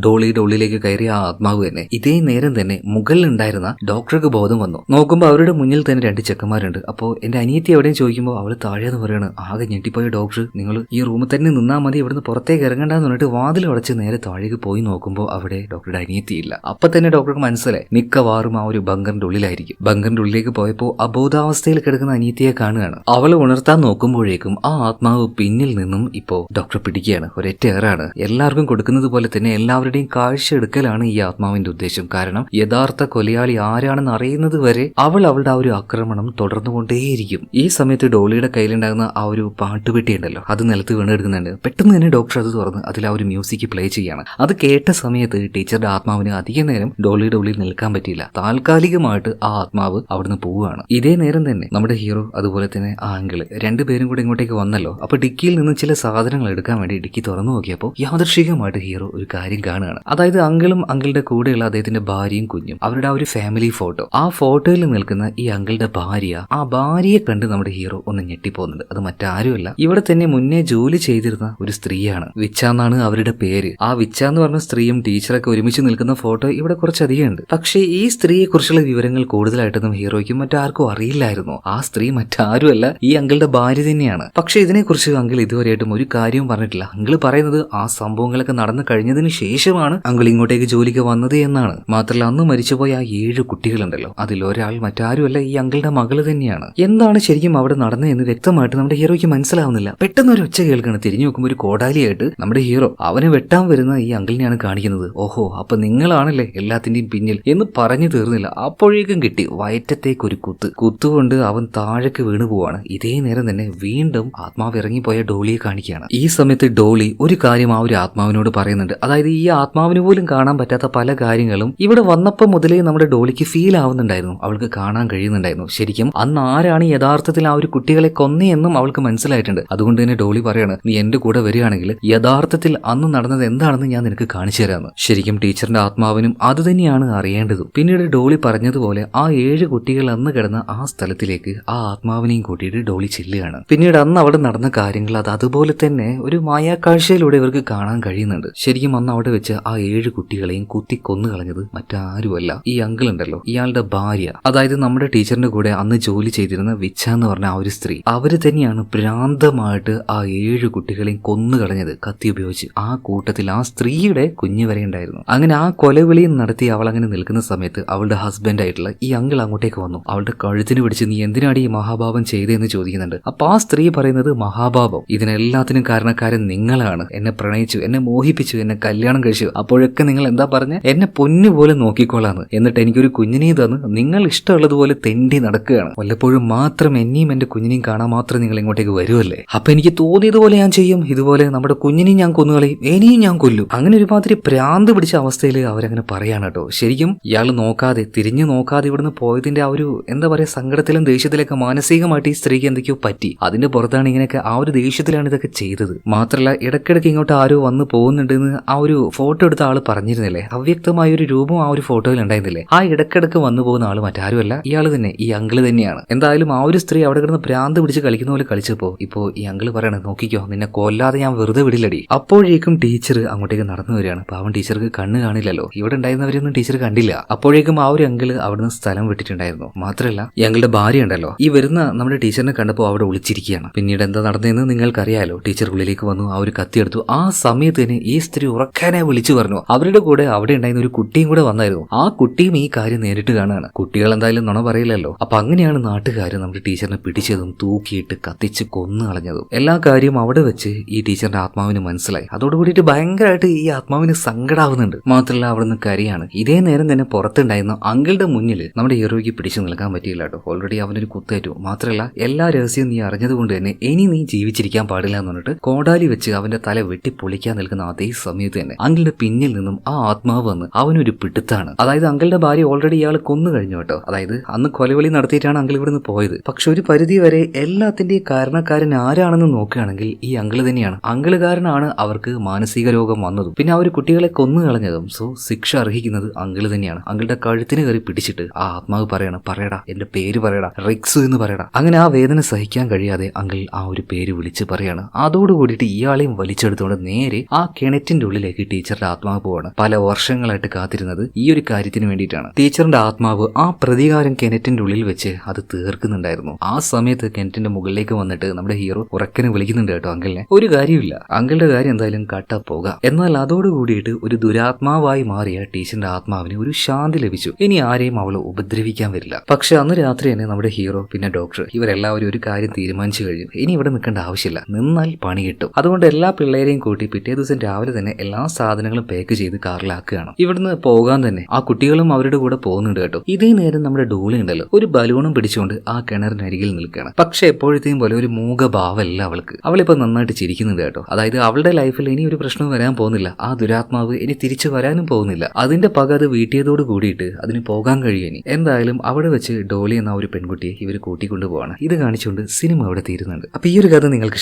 S1: ഡോളിയുടെ ഉള്ളിലേക്ക് കയറിയ ആ ആത്മാവ് തന്നെ. ഇതേ നേരം തന്നെ മുകളിലുണ്ടായിരുന്ന ഡോക്ടർക്ക് ബോധം വന്നു. നോക്കുമ്പോൾ അവരുടെ മുന്നിൽ തന്നെ 2 ചെക്കന്മാരുണ്ട്. അപ്പോൾ എന്റെ അനിയത്തി എവിടെയും ചോദിക്കുമ്പോൾ അവള് താഴെന്ന് പറയാണ്. ആകെ ഞെട്ടിപ്പോയ ഡോക്ടർ, നിങ്ങൾ ഈ റൂമിൽ തന്നെ നിന്നാൽ മതി, ഇവിടുന്ന് പുറത്തേക്ക് ഇറങ്ങണ്ടെന്ന് പറഞ്ഞിട്ട് വാതിൽ അടച്ച് നേരെ താഴേക്ക് പോയി നോക്കുമ്പോൾ അവിടെ ഡോക്ടറുടെ അനിയത്തിയില്ല. അപ്പൊ തന്നെ ഡോക്ടർക്ക് മനസ്സിലായി മിക്കവാറും ആ ഒരു ബങ്കറിന്റെ ഉള്ളിലായിരിക്കും. ബങ്കറിന്റെ ഉള്ളിലേക്ക് പോയപ്പോൾ അബോധാവസ്ഥയിൽ കിടക്കുന്ന അനിയത്തിയെ കാണുകയാണ്. അവളെ ഉണർത്താൻ നോക്കുമ്പോഴേക്കും ആ ആത്മാവ് പിന്നിൽ നിന്നും ഇപ്പോ ഡോക്ടറെ പിടിക്കുകയാണ്. ഒരൊറ്റ ഏറാണ്. എല്ലാവർക്കും കൊടുക്കുന്നത് പോലെ തന്നെ എല്ലാവരുടെയും കാഴ്ച എടുക്കലാണ് ഈ ആത്മാവിന്റെ ഉദ്ദേശം. കാരണം യഥാർത്ഥ കൊലയാളി ആരാണെന്ന് അറിയുന്നത് വരെ അവൾ അവളുടെ ആ ഒരു ആക്രമണം തുടർന്നുകൊണ്ടേയിരിക്കും. ഈ സമയത്ത് ഡോളിയുടെ കയ്യിലുണ്ടാകുന്ന ആ ഒരു പാട്ടുപെട്ടി ഉണ്ടല്ലോ, അത് നിലത്ത് വീണെടുക്കുന്നുണ്ട്. പെട്ടെന്ന് തന്നെ ഡോക്ടർ അത് തുറന്ന് അതിൽ ആ ഒരു മ്യൂസിക് പ്ലേ ചെയ്യാണ്. അത് കേട്ട സമയത്ത് ടീച്ചറുടെ ആത്മാവിന് അധിക നേരം ഡോളിയുടെ ഉള്ളിൽ നിൽക്കാൻ പറ്റിയില്ല. താൽക്കാലികമായിട്ട് ആ ആത്മാവ് അവിടുന്ന് പോവുകയാണ്. ഇതേ നേരം തന്നെ നമ്മുടെ ഹീറോ അതുപോലെ തന്നെ ആ അങ്കിള് 2 പേരും കൂടെ ഇങ്ങോട്ടേക്ക് വന്നല്ലോ. അപ്പൊ ഡിക്കിയിൽ നിന്ന് ചില സാധനങ്ങൾ എടുക്കാൻ വേണ്ടി ഡിക്കി തുറന്നു നോക്കിയപ്പോൾ യാദൃശ്ചികമായിട്ട് ഹീറോ ഒരു കാര്യം കാണുകയാണ്. അതായത് അങ്കിളും അങ്കിളുടെ കൂടെയുള്ള അദ്ദേഹത്തിന്റെ ഭാര്യയും കുഞ്ഞും, അവരുടെ ആ ഒരു ഫാമിലി ഫോട്ടോ. ആ ഫോട്ടോയിൽ നിൽക്കുന്ന ഈ അങ്കിളുടെ ഭാര്യ, ആ ഭാര്യയെ കണ്ട് നമ്മുടെ ഹീറോ ഒന്ന് ഞെട്ടിപ്പോകുന്നുണ്ട്. അത് മറ്റാരുമല്ല, ഇവിടെ തന്നെ മുന്നേ ജോലി ചെയ്തിരുന്ന ഒരു സ്ത്രീയാണ്. വിച്ച എന്നാണ് അവരുടെ പേര്. ആ വിച്ച എന്ന് പറഞ്ഞ സ്ത്രീയും ടീച്ചറൊക്കെ ഒരുമിച്ച് നിൽക്കുന്ന ഫോട്ടോ ഇവിടെ കുറച്ചധികം ഉണ്ട്. പക്ഷേ ഈ സ്ത്രീയെ കുറിച്ചുള്ള വിവരങ്ങൾ കൂടുതലായിട്ടൊന്നും ഹീറോയ്ക്കും മറ്റാർക്കും അറിയില്ലായിരുന്നു. ആ സ്ത്രീ മറ്റാരുമല്ല, ഈ അങ്കിളുടെ ഭാര്യ തന്നെയാണ്. പക്ഷെ ഇതിനെക്കുറിച്ച് അങ്കിൾ ഇതുവരെയായിട്ടും ഒരു കാര്യവും പറഞ്ഞിട്ടില്ല. അങ്കിൾ പറയുന്നത് ആ സംഭവങ്ങളൊക്കെ നടന്നു കഴിഞ്ഞതിന് ശേഷമാണ് അങ്കിൾ ഇങ്ങോട്ടേക്ക് ജോലിക്ക് വന്നത് എന്നാണ്. മാത്രമല്ല അന്ന് മരിച്ചുപോയ ആ 7 കുട്ടികളുണ്ടല്ലോ, അതിലൊരാൾ മറ്റാരുമല്ല, ഈ അങ്കിളുടെ മകള് തന്നെയാണ്. എന്താണ് ശരിക്കും അവിടെ നടന്നതെന്ന് വ്യക്തമായിട്ട് നമ്മുടെ ഹീറോയ്ക്ക് മനസ്സിലാവുന്നില്ല. പെട്ടെന്ന് ഒരു ഒച്ച കേൾക്കണം. തിരിഞ്ഞു നോക്കുമ്പോൾ ഒരു കോടാലിയായിട്ട് നമ്മുടെ ഹീറോ അവനെ വെട്ടാൻ വരുന്ന ഈ അങ്കിളിനെയാണ് കാണിക്കുന്നത്. ഓഹോ, അപ്പൊ നിങ്ങളാണല്ലേ എല്ലാത്തിന്റെയും പിന്നിൽ എന്ന് പറഞ്ഞു തീർന്നില്ല. അപ്പോഴേക്കും കിട്ടി വയറ്റത്തേക്ക് ഒരു കുത്തുകൊണ്ട് അവൻ താഴേക്ക് വീണു പോവാണ്. ഇതേ നേരം തന്നെ വീണ്ടും ആത്മാവ് ഇറങ്ങിപ്പോയ ഡോളിയെ കാണിക്കുകയാണ്. ഈ സമയത്ത് ഡോളി ഒരു കാര്യം ആ ഒരു ആത്മാവിനോട് പറയുന്നുണ്ട്. അതായത് ഈ ആത്മാവിന് പോലും കാണാൻ പറ്റാത്ത പല കാര്യങ്ങളും ഇവിടെ വന്നപ്പോൾ മുതലേ നമ്മുടെ ഡോളിക്ക് ഫീൽ ആവുന്നുണ്ടായിരുന്നു. അവൾക്ക് കാണാൻ കഴിയുന്നുണ്ടായിരുന്നു. ശരിക്കും അന്ന് ആരാണ് യഥാർത്ഥത്തിൽ ആ ഒരു കുട്ടികളെ കൊന്നയെന്നും അവൾക്ക് മനസ്സിലായിട്ടുണ്ട്. അതുകൊണ്ട് തന്നെ ഡോളി പറയാണ്, നീ എന്റെ കൂടെ വരികയാണെങ്കിൽ യഥാർത്ഥത്തിൽ അന്ന് നടന്നത് എന്താണെന്ന് ഞാൻ നിനക്ക് കാണിച്ചു തരാമെന്ന്. ശരിക്കും ടീച്ചറിന്റെ ആത്മാവിനും അത് തന്നെയാണ് അറിയേണ്ടതും. പിന്നീട് ഡോളി പറഞ്ഞതുപോലെ ആ 7 കുട്ടികൾ അന്ന് കിടന്ന ആ സ്ഥലത്തിലേക്ക് ആ ആത്മാവിനെയും കൂട്ടിയിട്ട് ഡോളി ചെല്ലുകയാണ്. പിന്നീട് അന്ന് അവിടെ നടന്ന കാര്യങ്ങൾ അത് അതുപോലെ തന്നെ ഒരു മായാക്കാഴ്ചയിലൂടെ ഇവർക്ക് കാണാൻ കഴിയുന്നുണ്ട്. ശരിക്കും അന്ന് അവിടെ വെച്ച് ആ 7 കുട്ടികളെയും കുത്തി കൊന്നു കളഞ്ഞത് മറ്റാരുമല്ല, ഈ അങ്കിൾ ഉണ്ടല്ലോ, ഇയാളുടെ ഭാര്യ. അതായത് നമ്മുടെ ടീച്ചറിന്റെ കൂടെ അന്ന് ജോലി ചെയ്തിരുന്ന വിച്ച എന്ന് പറഞ്ഞ ആ ഒരു സ്ത്രീ, അവര് തന്നെയാണ് ഭ്രാന്തമായിട്ട് ആ 7 കുട്ടികളെയും കൊന്നു കളഞ്ഞത് കത്തി ഉപയോഗിച്ച്. ആ കൂട്ടത്തിൽ ആ സ്ത്രീയുടെ കുഞ്ഞു വരെ ഉണ്ടായിരുന്നു. അങ്ങനെ ആ കൊലവിളിയും നടത്തി അവൾ അങ്ങനെ നിൽക്കുന്ന സമയത്ത് അവളുടെ ഹസ്ബൻഡ് ആയിട്ടുള്ള ഈ അങ്കിൾ അങ്ങോട്ടേക്ക് വന്നു. അവളുടെ കഴുത്തിന് പിടിച്ച് നീ എന്തിനാണ് ഈ മഹാഭാവം ചെയ്തതെന്ന് ചോദിക്കുന്നുണ്ട്. അപ്പൊ ആ സ്ത്രീ പറയുന്നത്, മഹാഭാവം, ഇതിനെല്ലാത്തിനും കാരണക്കാരൻ നിങ്ങളാണ്. എന്നെ പ്രണയിച്ചു, എന്നെ മോഹിപ്പിച്ചു, എന്നെ കല്യാണം കഴിച്ചു. അപ്പോഴൊക്കെ നിങ്ങൾ എന്താ പറഞ്ഞ, എന്നെ പൊന്നുപോലെ നോക്കിക്കോളാന്ന്. എന്നിട്ട് എനിക്കൊരു കുഞ്ഞിനെ തന്ന് നിങ്ങൾ ഇഷ്ടമുള്ളതുപോലെ തെണ്ടി നടക്കുകയാണ്. വല്ലപ്പോഴും മാത്രമേ എന്നെയും എന്റെ കുഞ്ഞിനെയും കാണാൻ മാത്രം നിങ്ങൾ ഇങ്ങോട്ടേക്ക് വരുമല്ലേ? അപ്പൊ എനിക്ക് തോന്നിയതുപോലെ ഞാൻ ചെയ്യും. ഇതുപോലെ നമ്മുടെ കുഞ്ഞിനെയും ഞാൻ കൊന്നുകളയും, ഇനിയും ഞാൻ കൊല്ലും. അങ്ങനെ ഒരുമാതിരി ഭ്രാന്ത് പിടിച്ച അവസ്ഥയിൽ അവരങ്ങനെ പറയാണ് കേട്ടോ. ശരിക്കും ഇയാൾ നോക്കാതെ, തിരിഞ്ഞു നോക്കാതെ ഇവിടുന്ന് പോയതിന്റെ ആ ഒരു എന്താ പറയാ സങ്കടത്തിലും ദേഷ്യത്തിലൊക്കെ മാനസികമായിട്ട് ഈ സ്ത്രീക്ക് എന്തൊക്കെയോ പറ്റി. അതിന്റെ പുറത്താണ് ഇങ്ങനെയൊക്കെ ആ ഒരു ദേഷ്യത്തിലാണ് ഇതൊക്കെ ചെയ്തത്. മാത്രമല്ല ഇടയ്ക്കിടയ്ക്ക് ഇങ്ങോട്ട് ആരോ വന്ന് പോകുന്നുണ്ടെന്ന് ആ ഒരു ഫോട്ടോ എടുത്ത ആള് പറഞ്ഞിരുന്നില്ലേ? അവ്യക്തമായ ഒരു രൂപം ആ ഒരു ഫോട്ടോയിൽ ഉണ്ടായിരുന്നില്ലേ? ആ ഇടയ്ക്കിടയ്ക്ക് വന്നു പോകുന്ന ആള് മറ്റാരുമല്ല, ഇയാൾ തന്നെ, ഈ അങ്കിള് തന്നെയാണ്. എന്തായാലും ആ ഒരു സ്ത്രീ അവിടെ കിടന്ന് ഭ്രാന്ത് പിടിച്ച് കളിക്കുന്ന പോലെ കളിച്ചപ്പോ ഇപ്പോ ഈ അങ്കിള് പറയണേ, നോക്കിക്കോ നിന്നെ കൊല്ലാതെ ഞാൻ വെറുതെ വിടില്ലടി. അപ്പോഴേക്കും ടീച്ചർ അങ്ങോട്ടേക്ക് നടന്നു വരികയാണ്. പാവം ടീച്ചർക്ക് കണ്ണ് കാണില്ലല്ലോ, ഇവിടെ ഉണ്ടായിരുന്നവരൊന്നും ടീച്ചർ കണ്ടില്ല. അപ്പോഴേക്കും ആ ഒരു അങ്കിള് അവിടുന്ന് സ്ഥലം വിട്ടിട്ടുണ്ടായിരുന്നു. മാത്രമല്ല ഈ അങ്കിളുടെ ഭാര്യ ഉണ്ടല്ലോ, ഈ വരുന്ന നമ്മുടെ ടീച്ചറിനെ കണ്ടപ്പോൾ അവിടെ ഒളിച്ചിരിക്കുകയാണ്. പിന്നീട് എന്താ നടന്നതെന്ന് നിങ്ങൾക്കറിയാലോ. ടീച്ചർ ഉള്ളിലേക്ക് വന്നു, ആ ഒരു കത്തി എടുത്തു. ആ സമയത്ത് തന്നെ ഈ സ്ത്രീ ഉറക്കാനെ വിളിച്ചു പറഞ്ഞു. അവരുടെ കൂടെ അവിടെ ഉണ്ടായിരുന്ന ഒരു കുട്ടിയും കൂടെ വന്നായിരുന്നു. ആ കുട്ടിയും ഈ കാര്യം നേരിട്ട് കാണുകയാണ്. കുട്ടികൾ എന്തായാലും നുണ പറയില്ലല്ലോ. അപ്പൊ അങ്ങനെയാണ് നാട്ടുകാർ നമ്മുടെ ടീച്ചറിനെ പിടിച്ചതും തൂക്കിയിട്ട് കത്തിച്ച് കൊന്നു കളഞ്ഞതും. എല്ലാ കാര്യവും അവിടെ വെച്ച് ഈ ടീച്ചറിന്റെ ആത്മാവിന് മനസ്സിലായി. അതോടുകൂടിയിട്ട് ഭയങ്കരമായിട്ട് ഈ ആത്മാവിന് സങ്കടാവുന്നുണ്ട്. മാത്രമല്ല അവിടെ നിന്ന് കരിയാണ്. ഇതേ നേരം തന്നെ പുറത്തുണ്ടായിരുന്ന അങ്കിളുടെ മുന്നിൽ നമ്മുടെ ഹീറോയ്ക്ക് പിടിച്ചു നിൽക്കാൻ പറ്റിയില്ല കേട്ടോ. ഓൾറെഡി അവനൊരു കുത്തേറ്റു. മാത്രമല്ല എല്ലാ രഹസ്യവും നീ അറിഞ്ഞതുകൊണ്ട് തന്നെ ഇനി നീ ജീവിച്ചിരിക്കാൻ പാടില്ല എന്ന് പറഞ്ഞിട്ട് കോടാലി വെച്ച് അവന്റെ തല വെട്ടി പൊളിക്കാൻ നിൽക്കുന്ന അതേ സമയത്ത് തന്നെ അങ്കിളുടെ പിന്നിൽ നിന്നും ആ ആത്മാവ് വന്ന് അവനൊരു പിടുത്താണ്. അതായത് അങ്കിളുടെ ഭാര്യ ഓൾറെഡി ഇയാൾ കൊന്നു കഴിഞ്ഞു കേട്ടോ. അതായത് അന്ന് കൊലവിളി നടത്തിയിട്ടാണ് അങ്കിൾ ഇവിടുന്ന് പോയത്. പക്ഷെ ഒരു പരിധി വരെ എല്ലാത്തിന്റെയും കാരണക്കാരൻ ആരാണെന്ന് നോക്കുകയാണെങ്കിൽ ഈ അങ്കിള് തന്നെയാണ്. അങ്കിള് കാരനാണ് അവർക്ക് മാനസിക രോഗം വന്നതും പിന്നെ ആ ഒരു കുട്ടികളെ കൊന്നു കളഞ്ഞതും. സോ ശിക്ഷ അർഹിക്കുന്നത് അങ്കിള് തന്നെയാണ്. അങ്കിളുടെ കഴുത്തിന് കയറി പിടിച്ചിട്ട് ആ ആത്മാവ് പറയണം, പറയടാ എന്റെ പേര് പറയടാ, റിക്സ് എന്ന് പറയടാ. അങ്ങനെ ആ വേദന സഹിക്കാൻ കഴിയാതെ അങ്കിൾ ആ ഒരു പേര് വിളിച്ച് പറയാണ്. അതോടുകൂടിയിട്ട് ഇയാളെയും വലിച്ചെടുത്തുകൊണ്ട് നേരെ ആ കിണറ്റിന്റെ ഉള്ളിലേക്ക് ടീച്ചറുടെ ആത്മാവ് പോവാണ്. പല വർഷങ്ങളായിട്ട് കാത്തിരുന്നത് ഈ ഒരു കാര്യത്തിന് വേണ്ടിയിട്ടാണ്. ടീച്ചറിന്റെ ആത്മാവ് ആ പ്രതികാരം കിണറ്റിന്റെ ഉള്ളിൽ വെച്ച് അത് തീർക്കുന്നുണ്ടായിരുന്നു. ആ സമയത്ത് കിണറ്റിന്റെ മുകളിലേക്ക് വന്നിട്ട് നമ്മുടെ ഹീറോ ഉറക്കനെ വിളിക്കുന്നുണ്ട് കേട്ടോ അങ്കിളിനെ. ഒരു കാര്യമില്ല, അങ്കിളുടെ കാര്യം എന്തായാലും കട്ട പോകാം. എന്നാൽ അതോടുകൂടിയിട്ട് ഒരു ദുരാത്മാവായി മാറിയ ടീച്ചറിന്റെ ആത്മാവിന് ഒരു ശാന്തി ലഭിച്ചു. ഇനി ആരെയും അവൾ ഉപദ്രവിക്കാൻ വരില്ല. പക്ഷെ അന്ന് രാത്രി തന്നെ നമ്മുടെ ഹീറോ പിന്നെ ഡോക്ടർ ഇവരെല്ലാവരും ഒരു കാര്യം തീരുമാനിച്ചു കഴിഞ്ഞു. ഇനി ഇവിടെ നിൽക്കേണ്ട ആവശ്യമില്ല, നിന്നാൽ പണി കിട്ടും. അതുകൊണ്ട് എല്ലാ പിള്ളേരെയും കൂട്ടി പിറ്റേ ദിവസം രാവിലെ തന്നെ എല്ലാ സാധനങ്ങളും പാക്ക് ചെയ്ത് കാറിലാക്കുകയാണ്. ഇവിടുന്ന് പോകാൻ തന്നെ ആ കുട്ടികളും അവരുടെ കൂടെ പോകുന്നുണ്ട് കേട്ടോ. ഇതേ നേരം നമ്മുടെ ഡോളി ഉണ്ടല്ലോ ഒരു ബലൂണും പിടിച്ചുകൊണ്ട് ആ കിണറിനരികിൽ നിൽക്കുകയാണ്. പക്ഷെ എപ്പോഴത്തെയും പോലെ ഒരു മൂകഭാവമല്ല അവൾക്ക്. അവളിപ്പോ നന്നായിട്ട് ചിരിക്കുന്നുണ്ട് കേട്ടോ. അതായത് അവളുടെ ലൈഫിൽ ഇനി ഒരു പ്രശ്നവും വരാൻ പോകുന്നില്ല. ആ ദുരാത്മാവ് ഇനി തിരിച്ചു വരാനും പോകുന്നില്ല. അതിന്റെ പക അത് വീട്ടിയതോട് കൂടിയിട്ട് അതിന് പോകാൻ കഴിയും. ഇനി എന്തായാലും അവിടെ വെച്ച് ഡോളി എന്ന ഒരു പെൺകുട്ടിയെ ഇവർ കൂട്ടിക്കൊണ്ടുപോവാണ്. ഇത് കാണിച്ചുകൊണ്ട് സിനിമ അവിടെ തീരുന്നുണ്ട്. അപ്പൊ ഈ ഒരു കഥ നിങ്ങൾക്ക്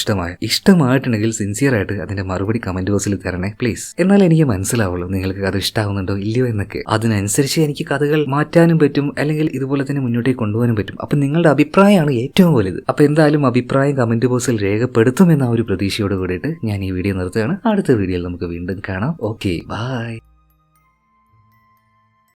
S1: ഇഷ്ടമായിട്ടുണ്ടെങ്കിൽ സിൻസിയർ ആയിട്ട് അതിന്റെ മറുപടി കമന്റ് ബോക്സിൽ തരണേ പ്ലീസ്. എന്നാൽ എനിക്ക് മനസ്സിലാവുള്ളൂ നിങ്ങൾക്ക് കഥ ഇഷ്ടമാവുന്നുണ്ടോ ഇല്ലയോ എന്നൊക്കെ. അതിനനുസരിച്ച് എനിക്ക് കഥകൾ മാറ്റാനും പറ്റും, അല്ലെങ്കിൽ ഇതുപോലെ തന്നെ മുന്നോട്ടേക്ക് കൊണ്ടുപോകാനും പറ്റും. അപ്പൊ നിങ്ങളുടെ അഭിപ്രായമാണ് ഏറ്റവും വലുത്. അപ്പൊ എന്തായാലും അഭിപ്രായം കമന്റ് ബോക്സിൽ രേഖപ്പെടുത്തുമെന്ന ഒരു പ്രതീക്ഷയോട് കൂടിയിട്ട് ഞാൻ ഈ വീഡിയോ നിർത്തുകയാണ്. അടുത്ത വീഡിയോയിൽ നമുക്ക് വീണ്ടും കാണാം. Okay, by.